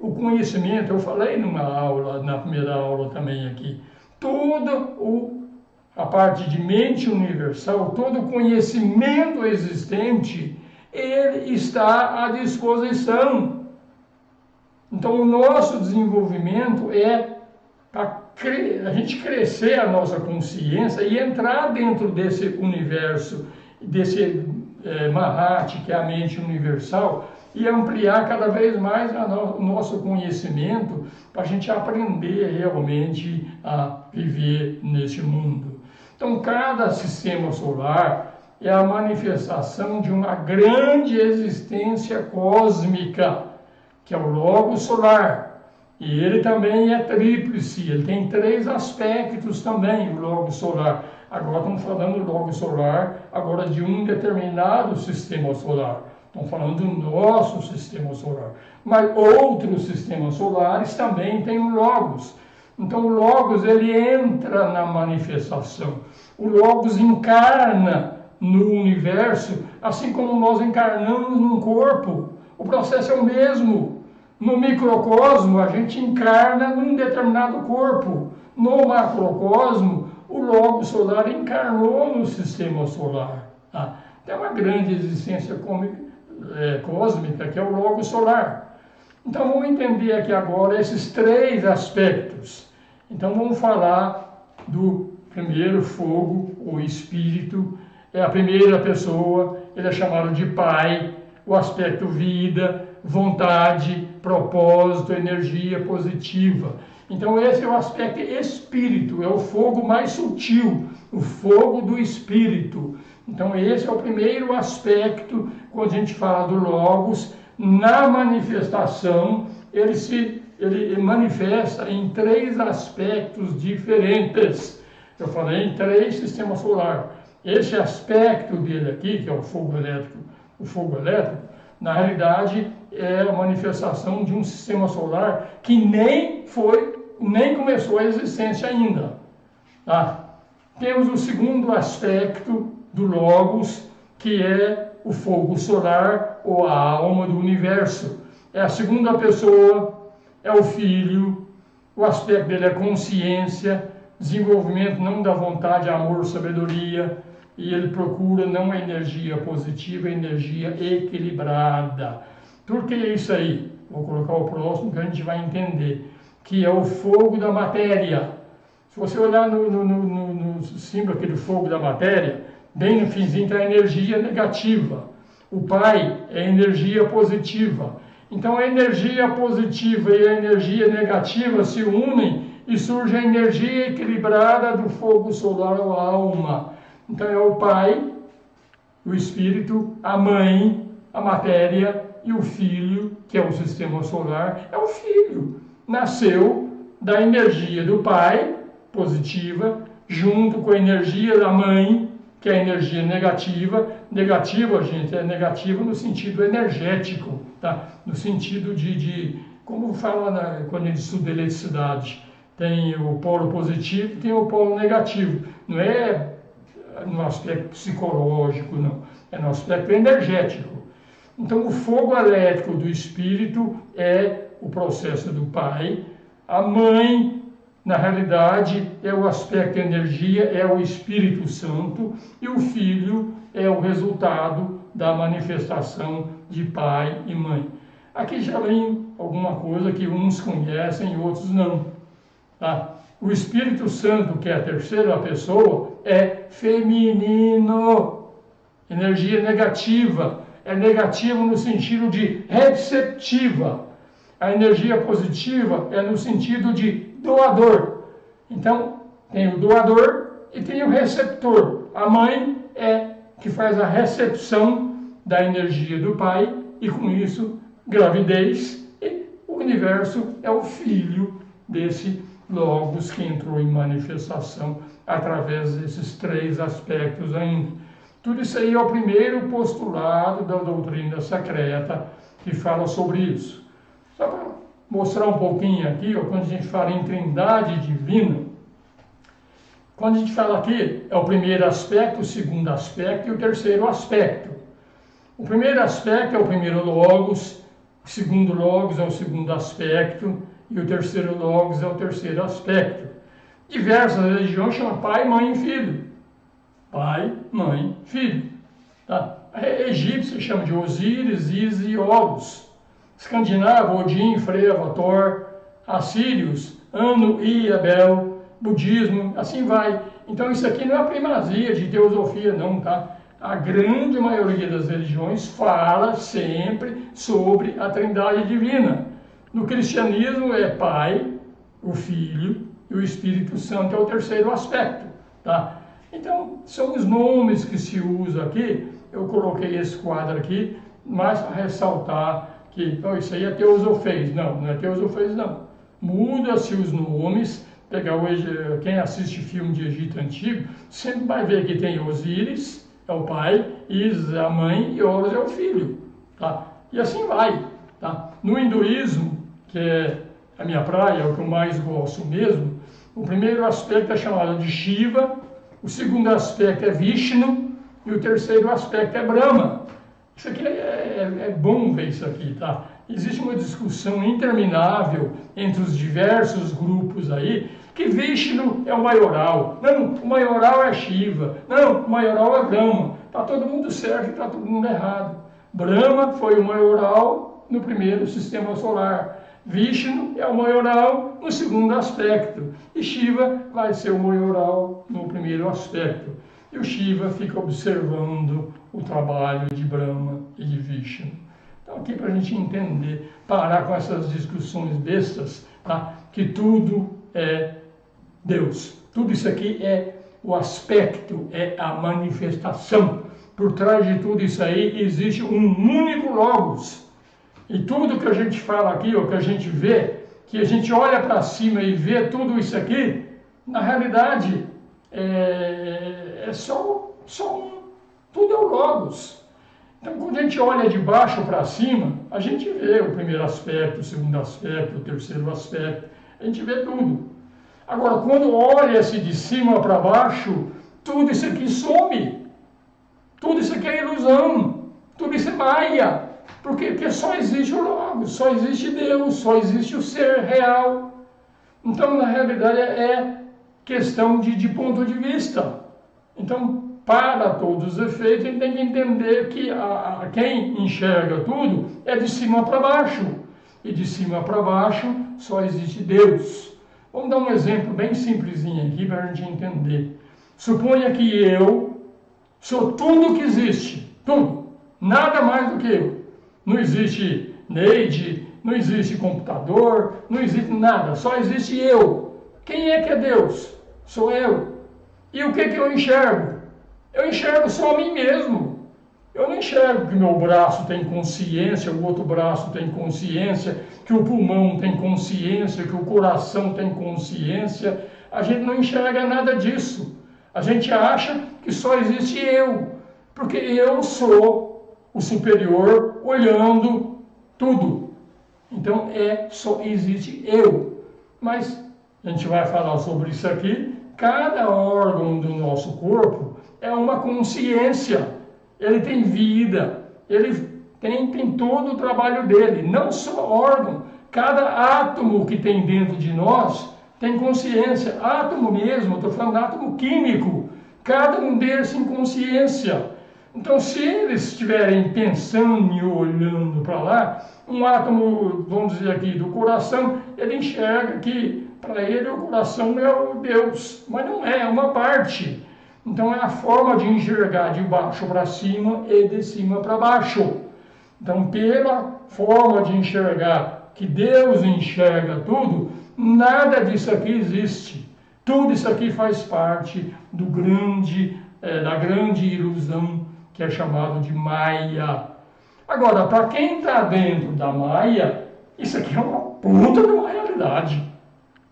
o conhecimento, eu falei numa aula, na primeira aula também aqui, a parte de mente universal, todo o conhecimento existente, ele está à disposição. Então, o nosso desenvolvimento é para a gente crescer a nossa consciência e entrar dentro desse universo, desse Mahat, que é a mente universal, e ampliar cada vez mais o nosso conhecimento para a gente aprender realmente a viver nesse mundo. Então, cada sistema solar é a manifestação de uma grande existência cósmica, que é o logos solar. E ele também é tríplice, ele tem 3 aspectos também, o logos solar. Agora estamos falando do logos solar, agora de um determinado sistema solar. Estamos falando do nosso sistema solar. Mas outros sistemas solares também têm o logos. Então o logos, ele entra na manifestação. O logos encarna no universo, assim como nós encarnamos num corpo. O processo é o mesmo. No microcosmo, a gente encarna num determinado corpo. No macrocosmo, o logo solar encarnou no sistema solar. Tá? Tem uma grande existência cósmica, que é o logo solar. Então, vamos entender aqui agora esses três aspectos. Então, vamos falar do primeiro fogo, o espírito. É a primeira pessoa, ele é chamado de pai. O aspecto vida, vontade, propósito, energia positiva. Então esse é o aspecto espírito, é o fogo mais sutil, o fogo do espírito. Então esse é o primeiro aspecto, quando a gente fala do Logos, na manifestação, ele manifesta em três aspectos diferentes. Eu falei em três sistemas solares. Esse aspecto dele aqui, que é o fogo elétrico, na realidade é a manifestação de um sistema solar que nem começou a existência ainda. Tá? Temos o segundo aspecto do Logos, que é o fogo solar, ou a alma do universo. É a segunda pessoa, é o Filho, o aspecto dele é consciência, desenvolvimento não da vontade, amor, sabedoria, e ele procura não a energia positiva, a energia equilibrada. Por que isso aí? Vou colocar o próximo que a gente vai entender, que é o fogo da matéria. Se você olhar no símbolo aqui do fogo da matéria, bem no finzinho está a energia negativa. O Pai é energia positiva. Então a energia positiva e a energia negativa se unem e surge a energia equilibrada do fogo solar ou alma. Então é o Pai, o Espírito, a Mãe, a matéria e o Filho, que é o sistema solar, é o Filho. Nasceu da energia do Pai, positiva, junto com a energia da Mãe, que é a energia negativa. Negativa, gente, é negativa no sentido energético, tá? No sentido como fala quando a gente estuda eletricidade, tem o polo positivo e tem o polo negativo. Não é no aspecto psicológico, não. É no aspecto energético. Então, o fogo elétrico do Espírito é o processo do Pai. A Mãe, na realidade, é o aspecto energia, é o Espírito Santo. E o Filho é o resultado da manifestação de Pai e Mãe. Aqui já vem alguma coisa que uns conhecem e outros não. Tá? O Espírito Santo, que é a terceira pessoa, é feminino. Energia negativa. É negativa no sentido de receptiva. A energia positiva é no sentido de doador. Então, tem o doador e tem o receptor. A mãe é que faz a recepção da energia do pai e, com isso, gravidez. E o universo é o filho desse Logos que entrou em manifestação através desses três aspectos ainda. Tudo isso aí é o primeiro postulado da doutrina secreta que fala sobre isso. Só para mostrar um pouquinho aqui, ó, quando a gente fala em trindade divina, quando a gente fala aqui, é o primeiro aspecto, o segundo aspecto e o terceiro aspecto. O primeiro aspecto é o primeiro Logos, o segundo Logos é o segundo aspecto, e o terceiro Logos é o terceiro aspecto. Diversas religiões chamam Pai, Mãe e Filho. Pai, Mãe, Filho. Tá? A egípcia chama de Osíris, Isis e Horus. Escandinavo, Odin, Freva, Thor. Assírios, Anu e Abel. Budismo, assim vai. Então isso aqui não é a primazia de teosofia, não, tá? A grande maioria das religiões fala sempre sobre a trindade divina. No cristianismo é Pai, o Filho e o Espírito Santo é o terceiro aspecto, tá? Então, são os nomes que se usam aqui. Eu coloquei esse quadro aqui, mais para ressaltar que isso aí é teosofês. Não, não é teosofês, não. Muda-se os nomes. Pegar quem assiste filme de Egito Antigo, sempre vai ver que tem Osíris, é o pai, Isis é a mãe e Horus é o filho. Tá? E assim vai. Tá? No hinduísmo, que é a minha praia, é o que eu mais gosto mesmo, o primeiro aspecto é chamado de Shiva, o segundo aspecto é Vishnu e o terceiro aspecto é Brahma. Isso aqui é bom ver isso aqui, tá? existe uma discussão interminável entre os diversos grupos aí, que Vishnu é o maioral. Não, o maioral é Shiva. Não, o maioral é Brahma. Está todo mundo certo e está todo mundo errado. Brahma foi o maioral no primeiro sistema solar. Vishnu é o maioral no segundo aspecto. E Shiva vai ser o maioral no primeiro aspecto. E o Shiva fica observando o trabalho de Brahma e de Vishnu. Então, aqui para a gente entender, parar com essas discussões bestas, tá? Que tudo é Deus. Tudo isso aqui é o aspecto, é a manifestação. Por trás de tudo isso aí existe um único Logos. E tudo que a gente fala aqui, ou que a gente vê, que a gente olha para cima e vê tudo isso aqui, na realidade é só tudo é o Logos. Então, quando a gente olha de baixo para cima, a gente vê o primeiro aspecto, o segundo aspecto, o terceiro aspecto, a gente vê tudo. Agora, quando olha-se de cima para baixo, tudo isso aqui some. Tudo isso aqui é ilusão. Tudo isso é maia. Por quê? Porque só existe o Logos, só existe Deus, só existe o ser real. Então, na realidade, é questão de ponto de vista. Então, para todos os efeitos, a gente tem que entender que quem enxerga tudo é de cima para baixo. E de cima para baixo só existe Deus. Vamos dar um exemplo bem simplesinho aqui para a gente entender. Suponha que eu sou tudo que existe. Tudo. Nada mais do que eu. Não existe Neide, não existe computador, não existe nada. Só existe eu. Quem é que é Deus? Sou eu. E o que eu enxergo? Eu enxergo só a mim mesmo. Eu não enxergo que meu braço tem consciência, o outro braço tem consciência, que o pulmão tem consciência, que o coração tem consciência. A gente não enxerga nada disso. A gente acha que só existe eu, porque eu sou o superior olhando tudo. Então só existe eu. Mas a gente vai falar sobre isso aqui. Cada órgão do nosso corpo é uma consciência. Ele tem vida, ele tem todo o trabalho dele, não só órgão. Cada átomo que tem dentro de nós tem consciência. Átomo mesmo, estou falando átomo químico. Cada um deles tem consciência. Então, se eles estiverem pensando e olhando para lá, um átomo, vamos dizer aqui, do coração, ele enxerga que para ele o coração é o Deus, mas não é uma parte. Então é a forma de enxergar de baixo para cima e de cima para baixo. Então, pela forma de enxergar que Deus enxerga tudo, nada disso aqui existe. Tudo isso aqui faz parte da grande ilusão que é chamado de Maya. Agora, para quem está dentro da Maya, isso aqui é uma puta de uma realidade.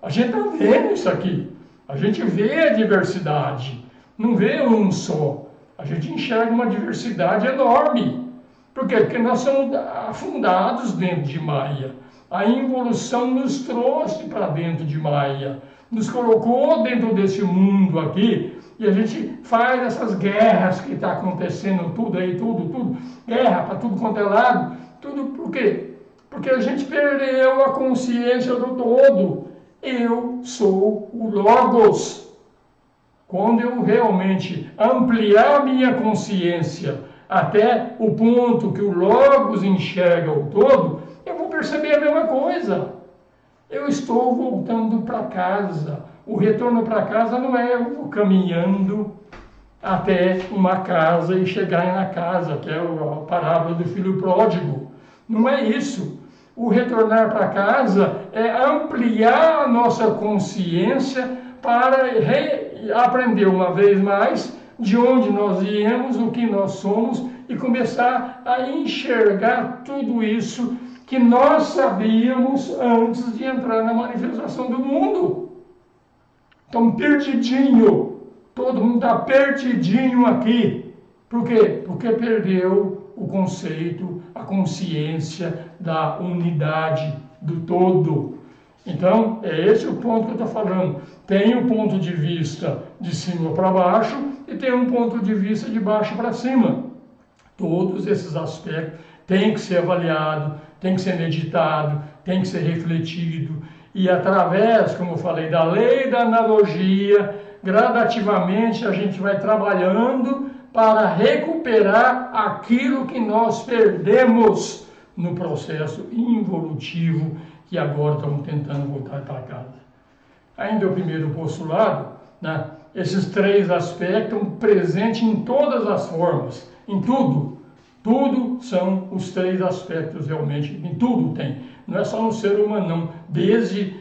A gente está vendo isso aqui. A gente vê a diversidade. Não vê um só. A gente enxerga uma diversidade enorme. Por quê? Porque nós somos afundados dentro de Maya. A involução nos trouxe para dentro de Maya. Nos colocou dentro desse mundo aqui. E a gente faz essas guerras que está acontecendo, tudo aí, tudo. Guerra para tudo quanto é lado. Tudo por quê? Porque a gente perdeu a consciência do todo. Eu sou o Logos. Quando eu realmente ampliar minha consciência até o ponto que o Logos enxerga o todo, eu vou perceber a mesma coisa. Eu estou voltando para casa. O retorno para casa não é eu caminhando até uma casa e chegar na casa, que é a parábola do filho pródigo. Não é isso. O retornar para casa é ampliar a nossa consciência para aprender uma vez mais de onde nós viemos, o que nós somos e começar a enxergar tudo isso que nós sabíamos antes de entrar na manifestação do mundo. Estão perdidinho, todo mundo está perdidinho aqui. Por quê? Porque perdeu o conceito, a consciência da unidade do todo. Então, é esse o ponto que eu estou falando. Tem um ponto de vista de cima para baixo e tem um ponto de vista de baixo para cima. Todos esses aspectos têm que ser avaliados, tem que ser meditado, tem que ser refletido. E através, como eu falei, da lei da analogia, gradativamente a gente vai trabalhando para recuperar aquilo que nós perdemos no processo involutivo que agora estamos tentando voltar para casa. Ainda o primeiro postulado, né? Esses três aspectos estão presentes em todas as formas, em tudo. Tudo são os três aspectos realmente, em tudo tem. Não é só no ser humano, não. Desde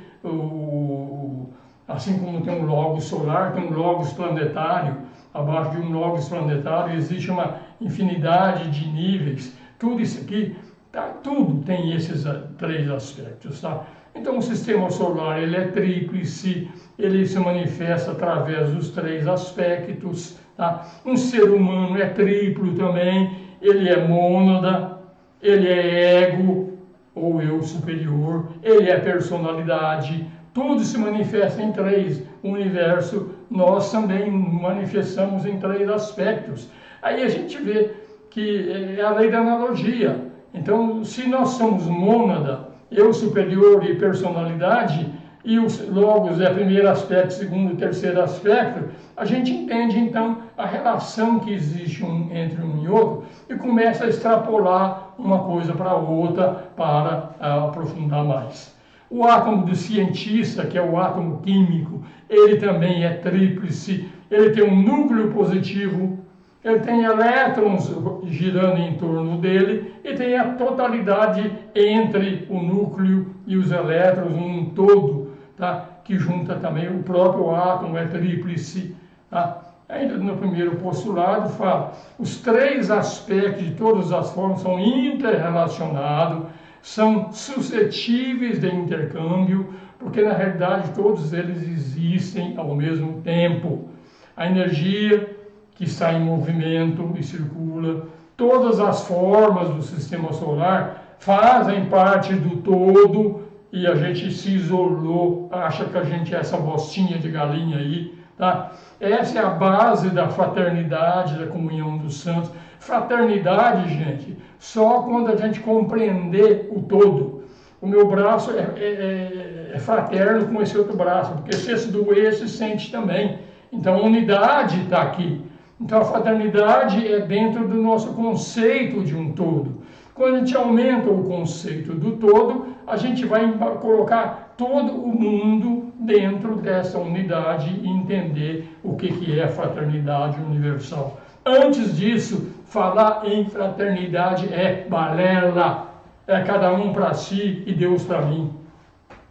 assim como tem um logos solar, tem um logos planetário. Abaixo de um logos planetário existe uma infinidade de níveis. Tudo isso aqui, tá, tudo tem esses três aspectos, tá? Então o sistema solar ele é tríplice, ele se manifesta através dos três aspectos, tá? Um ser humano é triplo também, ele é mônada, ele é ego ou eu superior, ele é personalidade, tudo se manifesta em três. O universo nós também manifestamos em três aspectos. Aí a gente vê que é a lei da analogia. Então, se nós somos mônada, eu superior e personalidade, e os logos é o primeiro aspecto, segundo e terceiro aspecto, a gente entende então a relação que existe entre um e outro e começa a extrapolar uma coisa para a outra para aprofundar mais. O átomo do cientista, que é o átomo químico, ele também é tríplice, ele tem um núcleo positivo, ele tem elétrons girando em torno dele e tem a totalidade entre o núcleo e os elétrons, um todo, tá? Que junta também o próprio átomo, é tríplice. Tá? Ainda no primeiro postulado fala, os três aspectos de todas as formas são interrelacionados, são suscetíveis de intercâmbio, porque na realidade todos eles existem ao mesmo tempo. A energia que está em movimento e circula, todas as formas do sistema solar fazem parte do todo e a gente se isolou, acha que a gente é essa bostinha de galinha aí, tá? Essa é a base da fraternidade, da comunhão dos santos. Fraternidade, gente, só quando a gente compreender o todo. O meu braço é fraterno com esse outro braço, porque se esse doer, esse sente também. Então a unidade está aqui. Então a fraternidade é dentro do nosso conceito de um todo. Quando a gente aumenta o conceito do todo, a gente vai colocar todo o mundo dentro dessa unidade e entender o que é a fraternidade universal. Antes disso, falar em fraternidade é balela, é cada um para si e Deus para mim.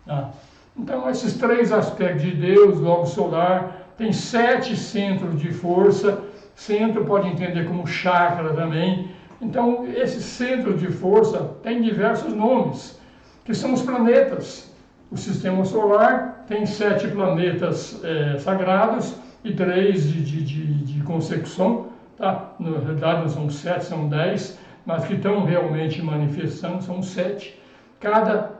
Tá? Então esses três aspectos de Deus, logo solar, tem 7 centros de força. Centro pode entender como chakra também. Então, esses centros de força têm diversos nomes, que são os planetas. O sistema solar tem 7 planetas sagrados e 3 de consecução. Tá? Na realidade não são 7, são 10, mas que estão realmente manifestando são 7. Cada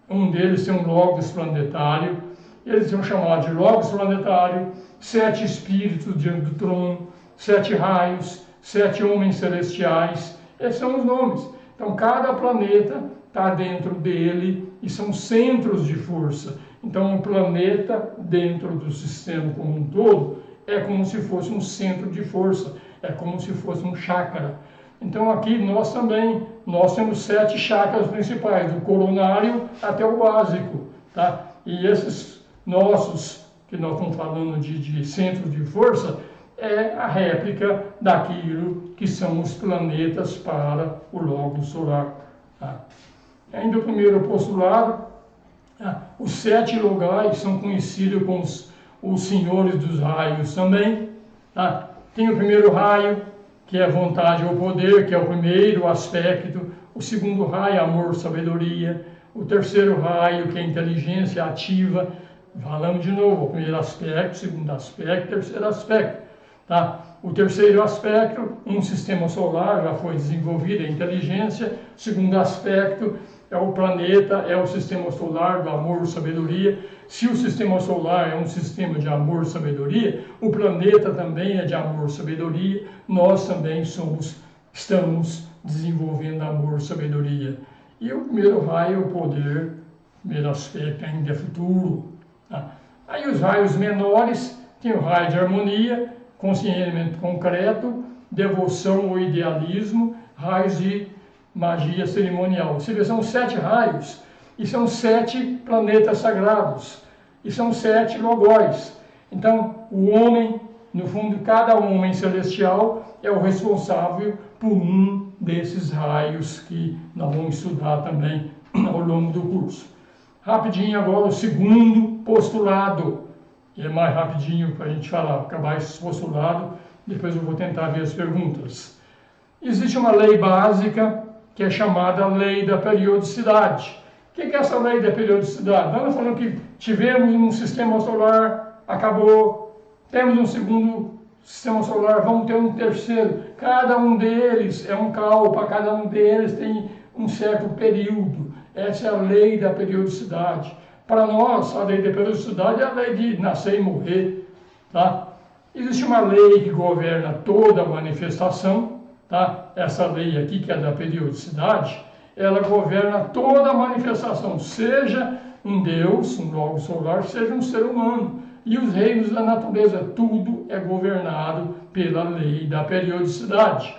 um deles tem um logos planetário. Eles são chamados de logos planetário, 7 espíritos diante do trono, 7 raios, 7 homens celestiais, esses são os nomes. Então cada planeta está dentro dele e são centros de força. Então um planeta dentro do sistema como um todo é como se fosse um centro de força, é como se fosse um chakra. Então aqui nós também, nós temos 7 chakras principais, do coronário até o básico. Tá? E esses nossos, que nós estamos falando de centros de força, é a réplica daquilo que são os planetas para o logos solar. Tá? Ainda o primeiro postulado, os 7 logais são conhecidos como os senhores dos raios também. Tá? Tem o primeiro raio, que é a vontade ou poder, que é o primeiro aspecto. O segundo raio, amor, sabedoria. O terceiro raio, que é a inteligência ativa. Falamos de novo, o primeiro aspecto, segundo aspecto, terceiro aspecto. Tá? O terceiro aspecto, um sistema solar já foi desenvolvido, a inteligência. O segundo aspecto é o planeta, é o sistema solar do amor e sabedoria. Se o sistema solar é um sistema de amor e sabedoria, o planeta também é de amor e sabedoria. Nós também estamos desenvolvendo amor e sabedoria. E o primeiro raio é o poder, o primeiro aspecto ainda é futuro. Tá? Aí os raios menores tem o raio de harmonia, conscientemente concreto, devoção ou idealismo, raios de magia cerimonial. Você vê, são 7 raios e são 7 planetas sagrados e são 7 logóis. Então, o homem, no fundo, cada homem celestial é o responsável por um desses raios que nós vamos estudar também ao longo do curso. Rapidinho agora o segundo postulado. E é mais rapidinho para a gente falar, acabar esse postulado, depois eu vou tentar ver as perguntas. Existe uma lei básica que é chamada lei da periodicidade. O que é essa lei da periodicidade? Nós falamos que tivemos um sistema solar, acabou, temos um segundo sistema solar, vamos ter um terceiro. Cada um deles é um kalpa, cada um deles tem um certo período. Essa é a lei da periodicidade. Para nós, a lei da periodicidade é a lei de nascer e morrer. Tá? Existe uma lei que governa toda a manifestação. Tá? Essa lei aqui, que é da periodicidade, ela governa toda a manifestação, seja um Deus, um logo solar, seja um ser humano. E os reinos da natureza, tudo é governado pela lei da periodicidade.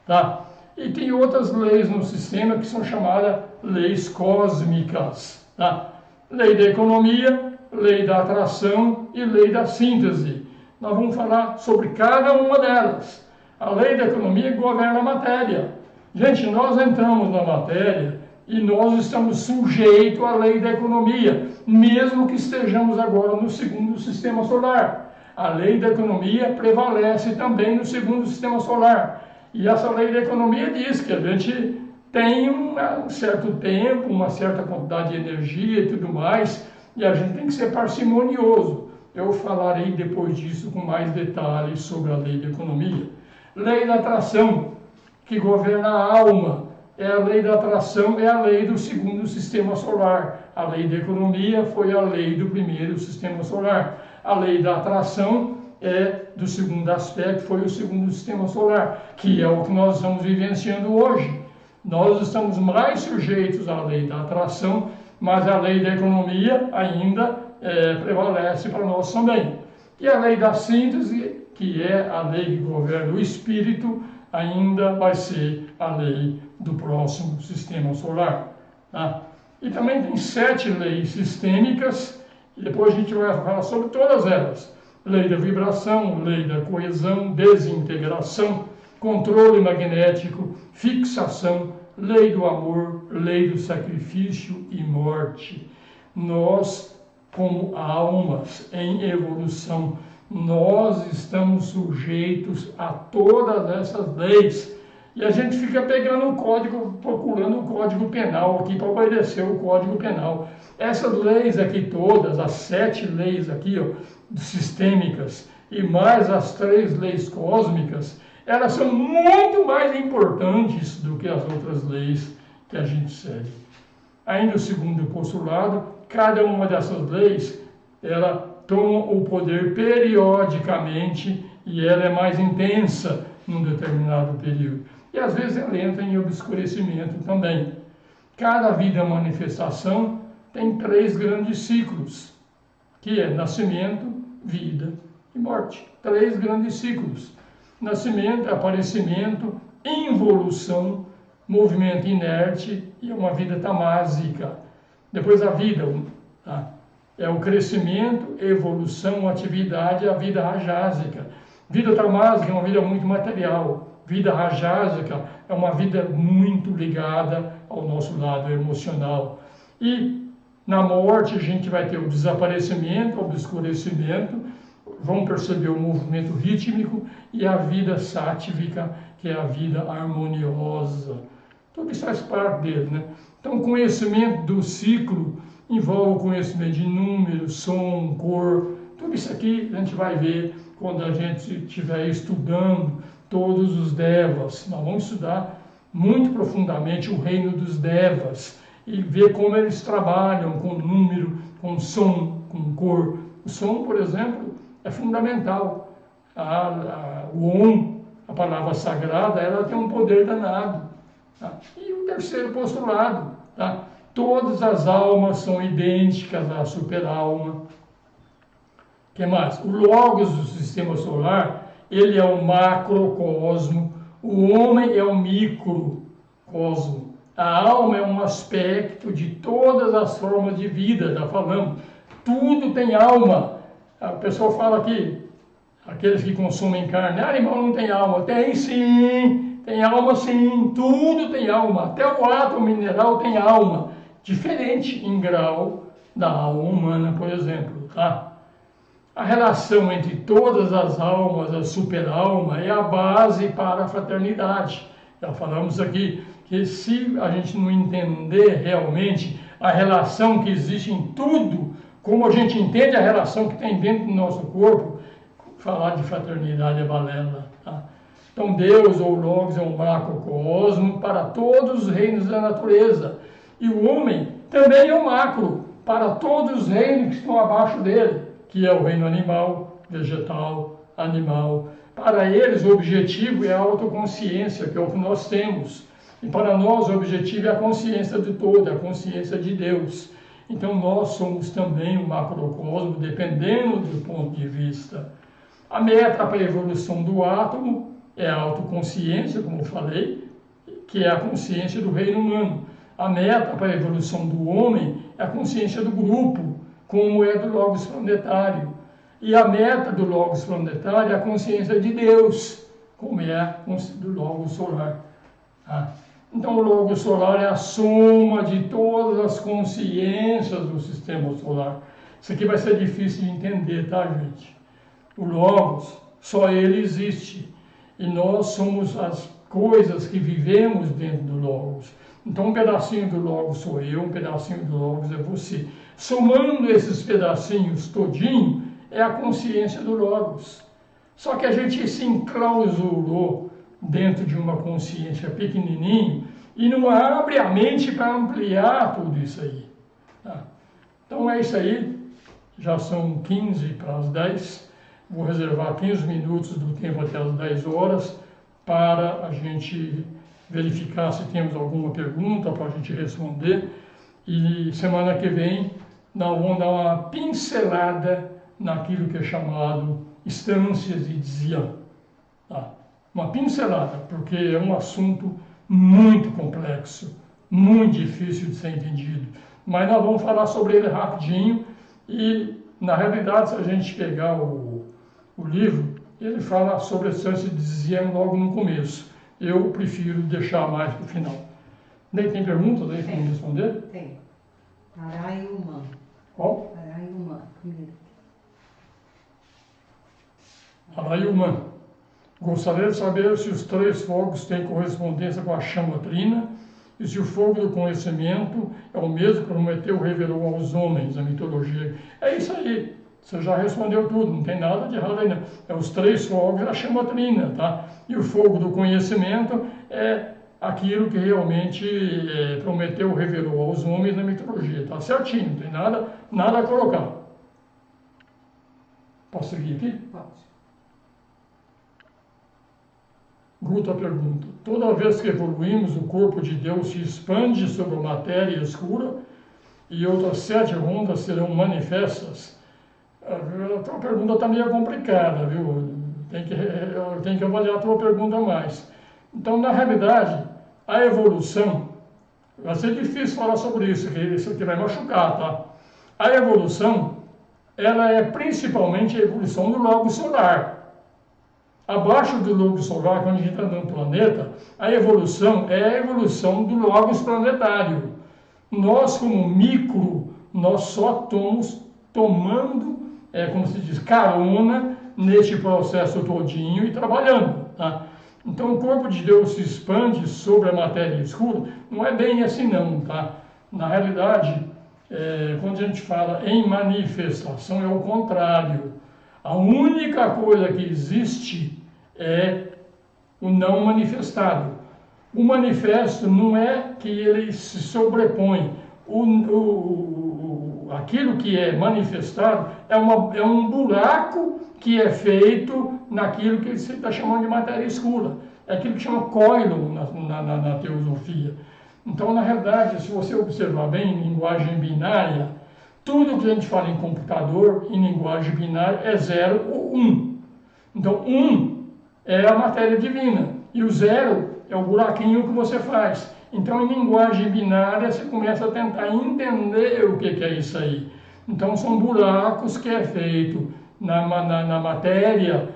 Tá? E tem outras leis no sistema que são chamadas leis cósmicas. Tá? Lei da economia, lei da atração e lei da síntese. Nós vamos falar sobre cada uma delas. A lei da economia governa a matéria. Gente, nós entramos na matéria e nós estamos sujeitos à lei da economia, mesmo que estejamos agora no segundo sistema solar. A lei da economia prevalece também no segundo sistema solar. E essa lei da economia diz que a gente tem um certo tempo, uma certa quantidade de energia e tudo mais, e a gente tem que ser parcimonioso. Eu falarei depois disso com mais detalhes sobre a lei da economia. Lei da atração, que governa a alma. A lei da atração é a lei do segundo sistema solar. A lei da economia foi a lei do primeiro sistema solar. A lei da atração é do segundo aspecto, foi o segundo sistema solar, que é o que nós estamos vivenciando hoje. Nós estamos mais sujeitos à lei da atração, mas a lei da economia ainda prevalece para nós também. E a lei da síntese, que é a lei que governa o espírito, ainda vai ser a lei do próximo sistema solar. Tá? E também tem 7 leis sistêmicas, e depois a gente vai falar sobre todas elas. Lei da vibração, lei da coesão, desintegração, controle magnético, fixação, lei do amor, lei do sacrifício e morte. Nós, como almas em evolução, nós estamos sujeitos a todas essas leis. E a gente fica pegando o código, procurando o código penal aqui para obedecer o código penal. Essas leis aqui todas, as 7 leis aqui, ó, sistêmicas, e mais as 3 leis cósmicas, elas são muito mais importantes do que as outras leis que a gente segue. Ainda o segundo postulado, cada uma dessas leis, ela toma o poder periodicamente e ela é mais intensa num determinado período. E às vezes ela entra em obscurecimento também. Cada vida manifestação tem 3 grandes ciclos, que é nascimento, vida e morte. 3 grandes ciclos. Nascimento, aparecimento, involução, movimento inerte e uma vida tamásica. Depois a vida, tá? É o crescimento, evolução, atividade, a vida rajásica. Vida tamásica é uma vida muito material. Vida rajásica é uma vida muito ligada ao nosso lado emocional. E na morte a gente vai ter o desaparecimento, o obscurecimento, vamos perceber o movimento rítmico e a vida sáttvica, que é a vida harmoniosa. Tudo isso faz parte dele, né? Então, o conhecimento do ciclo envolve o conhecimento de número, som, cor. Tudo isso aqui a gente vai ver quando a gente estiver estudando todos os devas. Nós vamos estudar muito profundamente o reino dos devas e ver como eles trabalham com número, com som, com cor. O som, por exemplo, é fundamental. O Om, a palavra sagrada, ela tem um poder danado. Tá? E o terceiro postulado, Tá? Todas as almas são idênticas à super-alma. O que mais? O Logos do sistema solar, ele é o macrocosmo, o homem é o microcosmo. A alma é um aspecto de todas as formas de vida, já falamos. Tudo tem alma. A pessoa fala que aqueles que consomem carne, animal não tem alma. Tem sim, tem alma sim, tudo tem alma. Até o átomo mineral tem alma. Diferente em grau da alma humana, por exemplo. Tá? A relação entre todas as almas, a super-alma, é a base para a fraternidade. Já falamos aqui que se a gente não entender realmente a relação que existe em tudo, como a gente entende a relação que tem dentro do nosso corpo, falar de fraternidade é balela. Tá? Então Deus, ou Logos, é um macrocosmo para todos os reinos da natureza. E o homem também é um macro para todos os reinos que estão abaixo dele, que é o reino animal, vegetal, animal. Para eles o objetivo é a autoconsciência, que é o que nós temos. E para nós o objetivo é a consciência de todo, a consciência de Deus. Então nós somos também um macrocosmo, dependendo do ponto de vista. A meta para a evolução do átomo é a autoconsciência, como eu falei, que é a consciência do reino humano. A meta para a evolução do homem é a consciência do grupo, como é do Logos planetário. E a meta do Logos planetário é a consciência de Deus, como é a do Logos solar. Tá? Então o Logos solar é a soma de todas as consciências do sistema solar. Isso aqui vai ser difícil de entender, tá, gente? O Logos, só ele existe. E nós somos as coisas que vivemos dentro do Logos. Então um pedacinho do Logos sou eu, um pedacinho do Logos é você. Somando esses pedacinhos todinho, é a consciência do Logos. Só que a gente se enclausurou dentro de uma consciência pequenininho e não abre a mente para ampliar tudo isso aí. Tá? Então é isso aí, já são 15 para as 10, vou reservar 15 minutos do tempo até as 10 horas para a gente verificar se temos alguma pergunta para a gente responder, e semana que vem nós vamos dar uma pincelada naquilo que é chamado instâncias de Dzian. Tá? Uma pincelada, porque é um assunto muito complexo, muito difícil de ser entendido. Mas nós vamos falar sobre ele rapidinho e, na realidade, se a gente pegar o livro, ele fala sobre a instância de Dzian logo no começo. Eu prefiro deixar mais para o final. Nem tem perguntas aí para me responder? Tem. Arayuma. Qual? Arayuma, primeiro. Arayuma. Gostaria de saber se os 3 fogos têm correspondência com a chama trina e se o fogo do conhecimento é o mesmo que Prometeu revelou aos homens na mitologia. É isso aí. Você já respondeu tudo, não tem nada de errado aí não. É os 3 fogos da chama trina, tá? E o fogo do conhecimento é aquilo que realmente Prometeu revelou aos homens na mitologia. Tá certinho, não tem nada a colocar. Posso seguir aqui? Pode. Guta pergunta: toda vez que evoluímos, o corpo de Deus se expande sobre a matéria escura e outras 7 rondas serão manifestas? A tua pergunta está meio complicada, viu? Tem que avaliar a tua pergunta mais. Então, na realidade, a evolução, vai ser difícil falar sobre isso, que isso aqui vai machucar, tá? A evolução, ela é principalmente a evolução do Logos solar. Abaixo do Logos solar, quando a gente está no planeta, a evolução é a evolução do Logos planetário. Nós, como micro, nós só estamos tomando, como se diz, carona neste processo todinho e trabalhando. Tá? Então o corpo de Deus se expande sobre a matéria escura, não é bem assim não. Tá? Na realidade, quando a gente fala em manifestação, é o contrário. A única coisa que existe é o não manifestado. O manifesto não é que ele se sobrepõe. Aquilo que é manifestado é um buraco que é feito naquilo que você está chamando de matéria escura. É aquilo que chama coilon na teosofia. Então, na realidade, se você observar bem em linguagem binária, tudo que a gente fala em computador, em linguagem binária, é 0 ou 1. Então, 1 é a matéria divina e o 0 é o buraquinho que você faz. Então, em linguagem binária, você começa a tentar entender o que é isso aí. Então, são buracos que é feito na matéria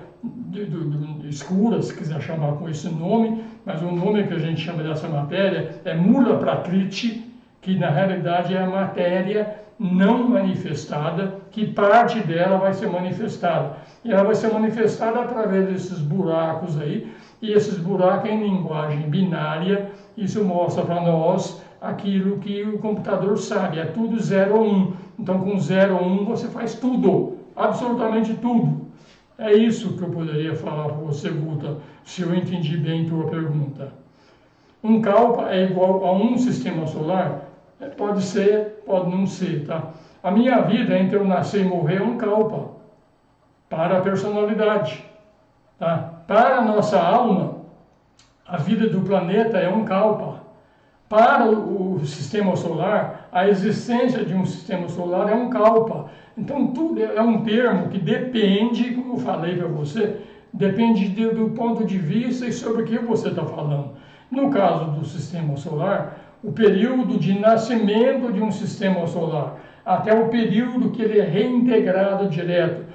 escura, se quiser chamar com esse nome, mas o nome que a gente chama dessa matéria é mula prakriti, que na realidade é a matéria não manifestada, que parte dela vai ser manifestada. E ela vai ser manifestada através desses buracos aí, e esses buracos em linguagem binária, isso mostra para nós aquilo que o computador sabe, é tudo 0 ou 1. Então com 0 ou 1 você faz tudo, absolutamente tudo. É isso que eu poderia falar para você, Guta, se eu entendi bem tua pergunta. Um kalpa é igual a um sistema solar? Pode ser, pode não ser, tá? A minha vida entre eu nascer e morrer é um kalpa para a personalidade, tá? Para a nossa alma, a vida do planeta é um kalpa. Para o sistema solar, a existência de um sistema solar é um kalpa. Então, tudo é um termo que depende, como eu falei para você, depende do ponto de vista e sobre o que você está falando. No caso do sistema solar, o período de nascimento de um sistema solar, até o período que ele é reintegrado direto,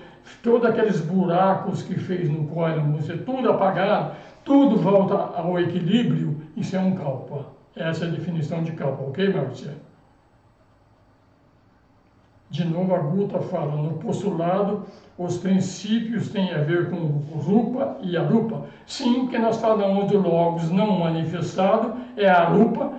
todos aqueles buracos que fez no cólon, você tudo apagado, tudo volta ao equilíbrio, isso é um kalpa. Essa é a definição de kalpa, ok, Márcia? De novo, a Guta fala, no postulado, os princípios têm a ver com o rupa e a rupa. Sim, porque nós falamos do logos não manifestado, é a rupa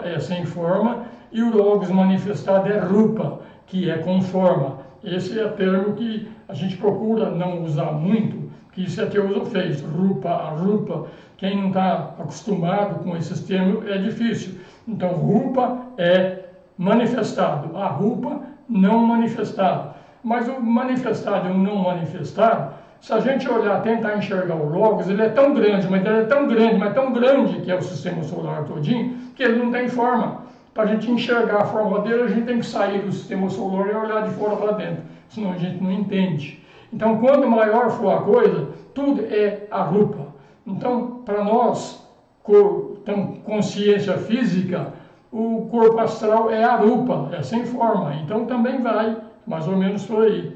é sem forma, e o logos manifestado é rupa, que é com forma. Esse é o termo que a gente procura não usar muito, que isso é teosofez, rupa, a rupa. Quem não está acostumado com esses termos é difícil. Então, rupa é manifestado, a rupa não manifestado. Mas o manifestado e o não manifestado, se a gente olhar, tentar enxergar o logos, ele é tão grande, mas ele é tão grande, mas tão grande que é o sistema solar todinho, que ele não tem forma. Para a gente enxergar a forma dele, a gente tem que sair do sistema solar e olhar de fora para dentro, senão a gente não entende. Então, quanto maior for a coisa, tudo é a rupa. Então, para nós, com consciência física, o corpo astral é a rupa, é sem forma. Então, também vai mais ou menos por aí.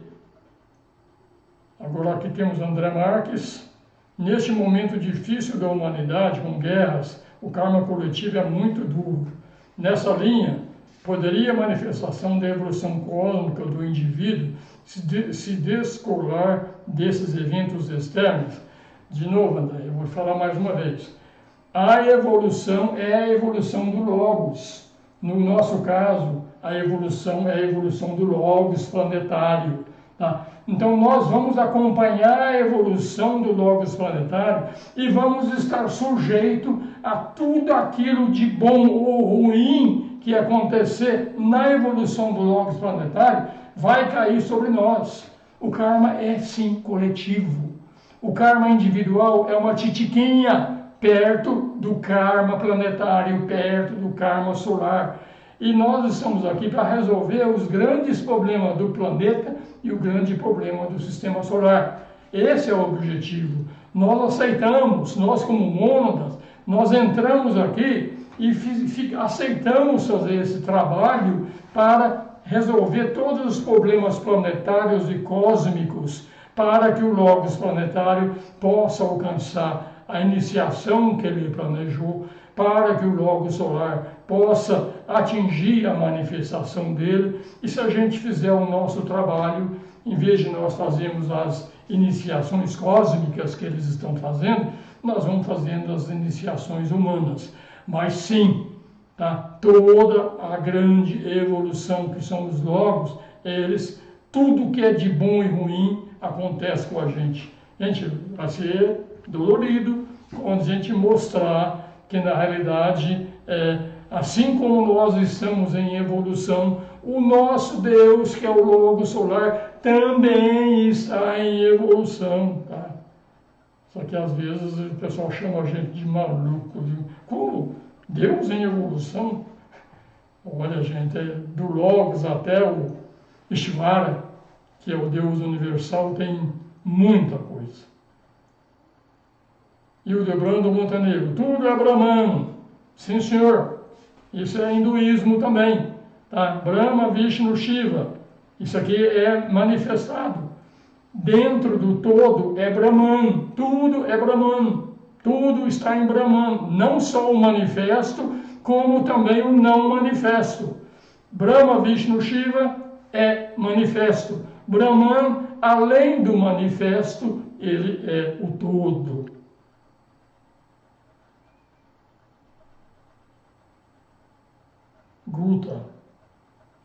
Agora aqui temos André Marques. Neste momento difícil da humanidade, com guerras, o karma coletivo é muito duro. Nessa linha, poderia a manifestação da evolução cósmica do indivíduo se descolar desses eventos externos? De novo, André, eu vou falar mais uma vez. A evolução é a evolução do logos. No nosso caso, a evolução é a evolução do logos planetário. Tá? Então, nós vamos acompanhar a evolução do logos planetário e vamos estar sujeito a tudo aquilo de bom ou ruim que acontecer na evolução do logos planetário, vai cair sobre nós. O karma é, sim, coletivo. O karma individual é uma titiquinha perto do karma planetário, perto do karma solar. E nós estamos aqui para resolver os grandes problemas do planeta e o grande problema do sistema solar. Esse é o objetivo. Nós aceitamos, nós como mônadas, nós entramos aqui e aceitamos fazer esse trabalho para resolver todos os problemas planetários e cósmicos, para que o logos planetário possa alcançar a iniciação que ele planejou, para que o logos solar possa atingir a manifestação dele. E se a gente fizer o nosso trabalho, em vez de nós fazermos as iniciações cósmicas que eles estão fazendo, nós vamos fazendo as iniciações humanas. Mas sim, tá? Toda a grande evolução que são os logos, eles, tudo que é de bom e ruim acontece com a gente. Gente, vai ser dolorido quando a gente mostrar que na realidade, assim como nós estamos em evolução, o nosso Deus, que é o Logo Solar, também está em evolução. Tá? Só que às vezes o pessoal chama a gente de maluco. Viu? Como? Deus em evolução, olha gente, do Logos até o Ishvara, que é o Deus universal, tem muita coisa. E o Debrando Montenegro, tudo é Brahman, sim senhor, isso é hinduísmo também, tá? Brahma, Vishnu, Shiva, isso aqui é manifestado. Dentro do todo é Brahman, tudo é Brahman, tudo está em Brahman, não só o manifesto, como também o não manifesto. Brahma, Vishnu, Shiva é manifesto. Brahman, além do manifesto, ele é o todo. Guta.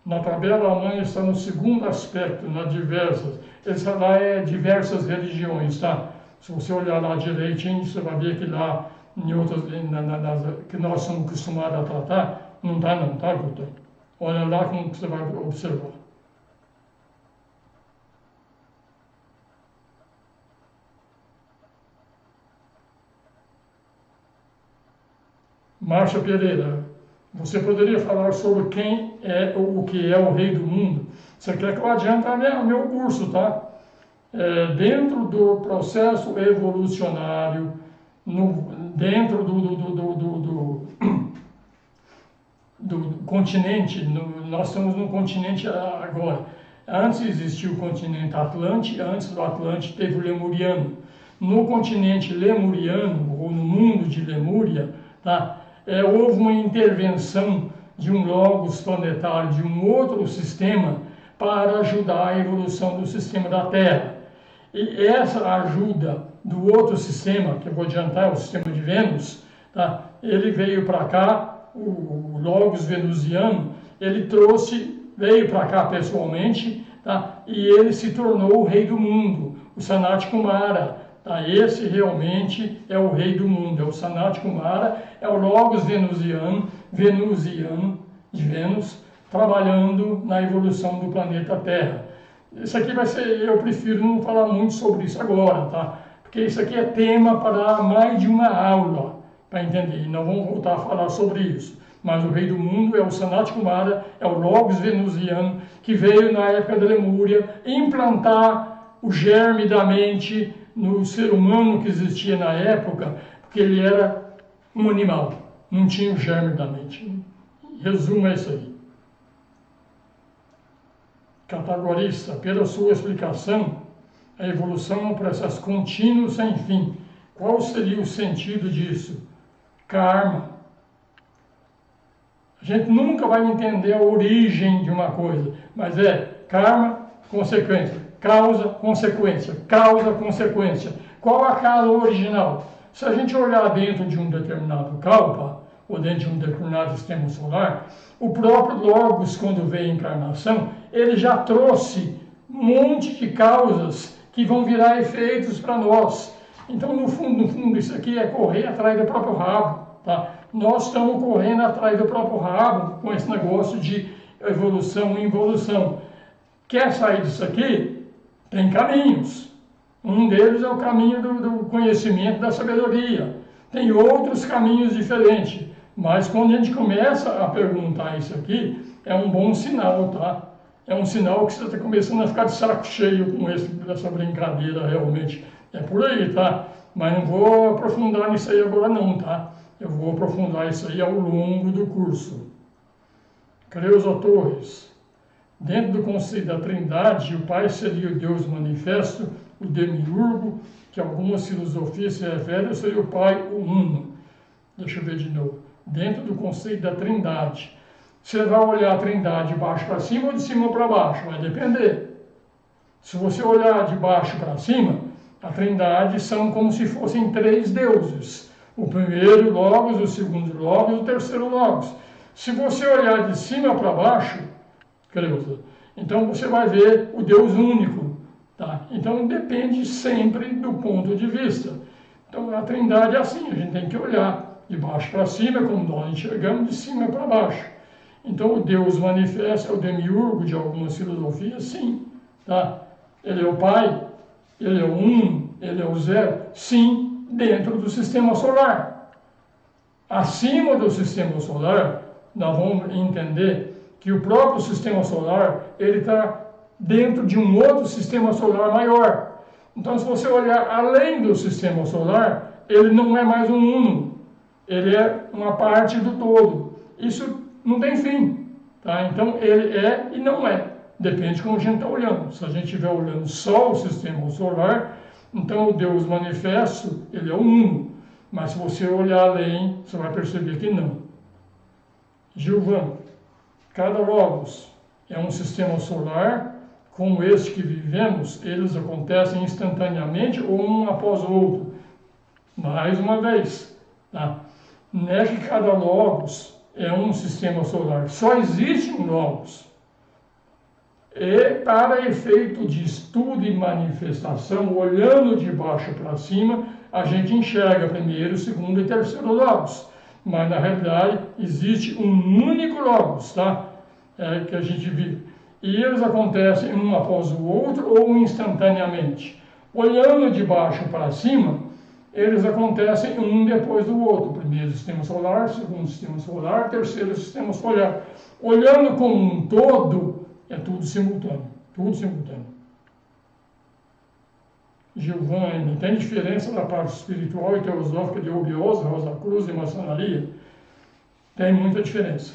Na tabela mãe está no segundo aspecto, na diversas. Essa lá é diversas religiões, tá? Se você olhar lá direitinho, você vai ver que lá, em outras, que nós somos acostumados a tratar, não está não, tá, Guta? Olha lá como você vai observar. Márcia Pereira, você poderia falar sobre quem é o que é o rei do mundo? Você quer que eu adiante o meu curso, tá? Dentro do processo evolucionário, dentro do continente, nós estamos no continente agora. Antes existia o continente Atlântico, antes do Atlântico teve o Lemuriano. No continente Lemuriano, ou no mundo de Lemúria, tá? Houve uma intervenção de um logos planetário, de um outro sistema, para ajudar a evolução do sistema da Terra. E essa ajuda do outro sistema, que eu vou adiantar, é o sistema de Vênus, tá? Ele veio para cá, o logos venusiano, ele veio para cá pessoalmente, tá? E ele se tornou o rei do mundo, o Sanat Kumara. Esse realmente é o rei do mundo, é o Sanat Kumara, é o Logos venusiano de Vênus, trabalhando na evolução do planeta Terra. Isso aqui vai ser, eu prefiro não falar muito sobre isso agora, tá? Porque isso aqui é tema para mais de uma aula, para entender, e não vamos voltar a falar sobre isso. Mas o rei do mundo é o Sanat Kumara, é o Logos venusiano, que veio na época da Lemúria implantar o germe da mente no ser humano que existia na época, porque ele era um animal, não tinha o germe da mente. Resumo é isso aí. Categorista, pela sua explicação, a evolução é um processo contínuo sem fim. Qual seria o sentido disso? Karma. A gente nunca vai entender a origem de uma coisa, mas é karma, consequência. Causa, consequência. Causa, consequência. Qual a causa original? Se a gente olhar dentro de um determinado kalpa, ou dentro de um determinado sistema solar, o próprio Logos, quando veio a encarnação, ele já trouxe um monte de causas que vão virar efeitos para nós. Então, no fundo, isso aqui é correr atrás do próprio rabo, tá? Nós estamos correndo atrás do próprio rabo com esse negócio de evolução e involução. Quer sair disso aqui? Tem caminhos. Um deles é o caminho do conhecimento, da sabedoria. Tem outros caminhos diferentes. Mas quando a gente começa a perguntar isso aqui, é um bom sinal, tá? É um sinal que você está começando a ficar de saco cheio com essa brincadeira realmente. É por aí, tá? Mas não vou aprofundar nisso aí agora não, tá? Eu vou aprofundar isso aí ao longo do curso. Creuza Torres. Dentro do conceito da Trindade, o Pai seria o Deus manifesto, o demiurgo, que algumas filosofias se referem, seria o Pai o Uno. Deixa eu ver de novo. Dentro do conceito da Trindade. Você vai olhar a Trindade de baixo para cima ou de cima para baixo? Vai depender. Se você olhar de baixo para cima, a Trindade são como se fossem três deuses. O primeiro Logos, o segundo Logos, o terceiro Logos. Se você olhar de cima para baixo, Creuza, então você vai ver o Deus único. Tá? Então depende sempre do ponto de vista. Então a Trindade é assim, a gente tem que olhar de baixo para cima, como nós enxergamos, de cima para baixo. Então o Deus manifesta, é o demiurgo de algumas filosofias, sim. Tá? Ele é o Pai, ele é o Um, ele é o Zero, sim, dentro do sistema solar. Acima do sistema solar, nós vamos entender que o próprio sistema solar, ele está dentro de um outro sistema solar maior. Então, se você olhar além do sistema solar, ele não é mais um uno, ele é uma parte do todo. Isso não tem fim, tá? Então, ele é e não é, depende de como a gente está olhando. Se a gente estiver olhando só o sistema solar, então o Deus manifesto, ele é o uno. Mas se você olhar além, você vai perceber que não. Gilvan, cada logos é um sistema solar, como este que vivemos, eles acontecem instantaneamente ou um após o outro. Mais uma vez, tá? Não é que cada logos é um sistema solar, só existe um logos. E para efeito de estudo e manifestação, olhando de baixo para cima, a gente enxerga primeiro, segundo e terceiro logos. Mas na realidade existe um único logos, tá? Que a gente vive. E eles acontecem um após o outro ou instantaneamente. Olhando de baixo para cima, eles acontecem um depois do outro. Primeiro sistema solar, segundo sistema solar, terceiro sistema solar. Olhando como um todo, é tudo simultâneo. Tudo simultâneo. Giovanni, tem diferença da parte espiritual e teosófica de Obiose, Rosa Cruz e maçonaria? Tem muita diferença.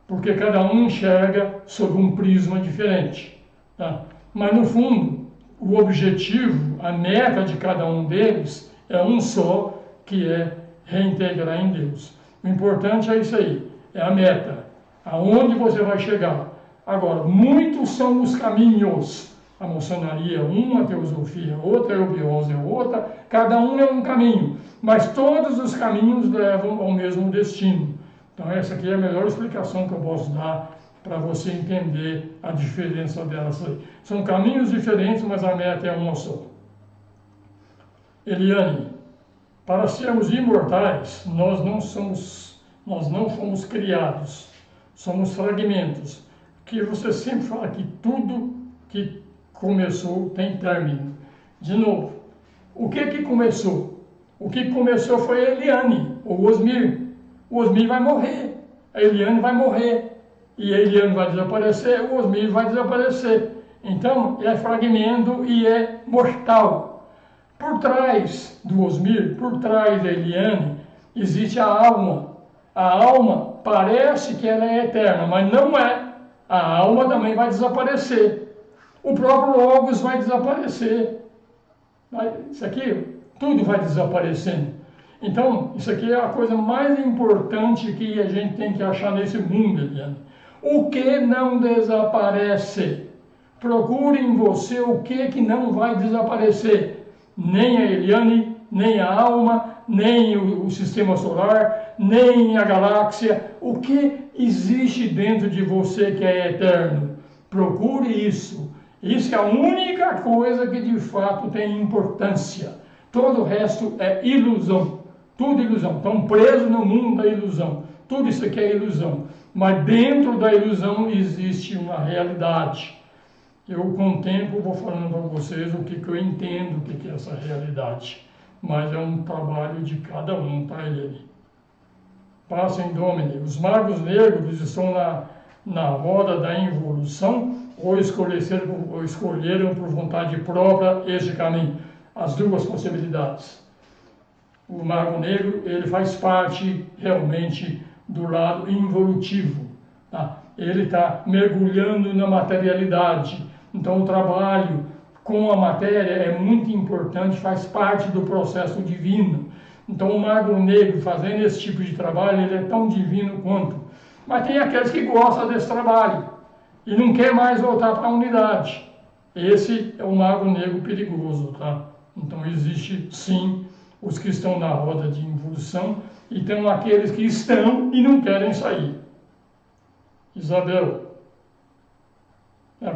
Porque cada um enxerga sob um prisma diferente. Tá? Mas no fundo, o objetivo, a meta de cada um deles é um só, que é reintegrar em Deus. O importante é isso aí, é a meta, aonde você vai chegar. Agora, muitos são os caminhos. A maçonaria é uma, a teosofia é outra, a eubiose é outra, cada um é um caminho, mas todos os caminhos levam ao mesmo destino. Então essa aqui é a melhor explicação que eu posso dar para você entender a diferença delas aí. São caminhos diferentes, mas a meta é uma só. Eliane, para sermos imortais, nós não fomos criados, somos fragmentos. Que você sempre fala que tudo que começou tem término. De novo, o que começou? O que começou foi a Eliane, ou Osmir. O Osmir vai morrer, a Eliane vai morrer, e a Eliane vai desaparecer, o Osmir vai desaparecer. Então, é fragmento e é mortal. Por trás do Osmir, por trás da Eliane, existe a alma. A alma parece que ela é eterna, mas não é. A alma também vai desaparecer. O próprio Logos vai desaparecer. Isso aqui, tudo vai desaparecendo. Então, isso aqui é a coisa mais importante que a gente tem que achar nesse mundo, Eliane. O que não desaparece? Procure em você o que não vai desaparecer. Nem a Eliane, nem a alma, nem o sistema solar, nem a galáxia. O que existe dentro de você que é eterno? Procure isso. Isso é a única coisa que de fato tem importância. Todo o resto é ilusão. Tudo ilusão. Estão presos no mundo da ilusão. Tudo isso aqui é ilusão. Mas dentro da ilusão existe uma realidade. Eu, com o tempo, vou falando para vocês o que eu entendo, o que é essa realidade. Mas é um trabalho de cada um, tá, Eliane? Passem, Domine. Os magos negros estão na roda da involução ou escolheram por vontade própria este caminho? As duas possibilidades. O mago negro, ele faz parte realmente do lado involutivo. Tá? Ele está mergulhando na materialidade. Então, o trabalho com a matéria é muito importante, faz parte do processo divino. Então, o mago negro fazendo esse tipo de trabalho, ele é tão divino quanto. Mas tem aqueles que gostam desse trabalho e não quer mais voltar para a unidade. Esse é o mago negro perigoso, tá? Então, existe sim os que estão na roda de involução e tem aqueles que estão e não querem sair. Isabel,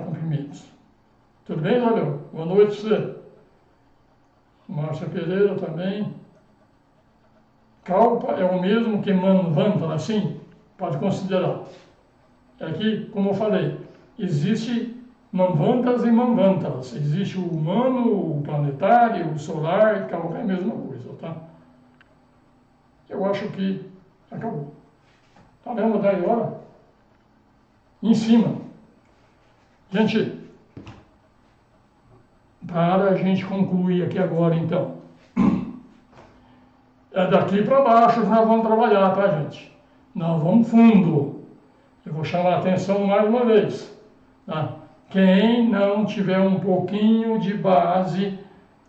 cumprimentos. Tudo bem, Isabel? Boa noite para você. Márcia Pereira também. Kalpa é o mesmo que Manvantara, sim, pode considerar. Aqui, como eu falei, existe Manvantaras e Manvantaras. Existe o humano, o planetário, o solar, Kalpa é a mesma coisa, tá? eu acho que acabou. Tá vendo daí, olha? Em cima. Gente, para a gente concluir aqui agora, então. É daqui para baixo que nós vamos trabalhar, tá, gente? Nós vamos fundo. Eu vou chamar a atenção mais uma vez. Tá? Quem não tiver um pouquinho de base,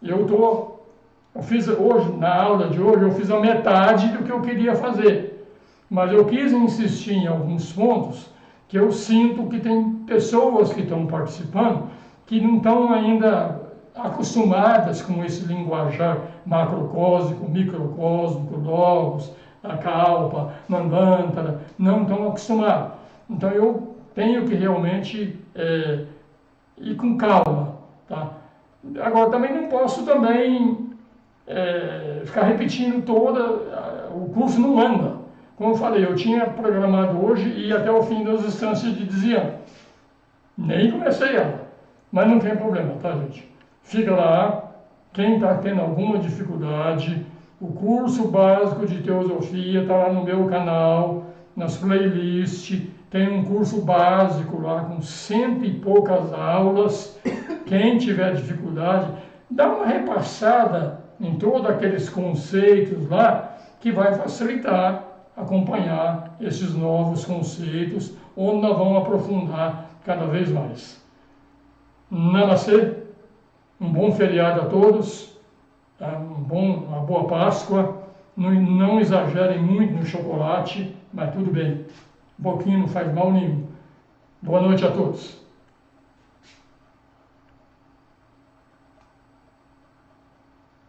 eu fiz hoje, na aula de hoje, eu fiz a metade do que eu queria fazer. Mas eu quis insistir em alguns pontos que eu sinto que tem pessoas que estão participando que não estão ainda acostumadas com esse linguajar macrocósmico, microcósmico, logos, a kalpa, manvantara, não estão acostumados. Então eu tenho que realmente ir com calma, tá? Agora também não posso ficar repetindo o curso não anda. Como eu falei, eu tinha programado hoje ir até o fim das instâncias de Dzian. Nem comecei ela, mas não tem problema, tá, gente? Fica lá, quem está tendo alguma dificuldade, o curso básico de teosofia está lá no meu canal, nas playlists, tem um curso básico lá com 100 e poucas aulas. Quem tiver dificuldade, dá uma repassada em todos aqueles conceitos lá, que vai facilitar acompanhar esses novos conceitos, onde nós vamos aprofundar cada vez mais. Namastê, um bom feriado a todos, tá? Uma boa Páscoa, não exagerem muito no chocolate, mas tudo bem, um pouquinho não faz mal nenhum. Boa noite a todos.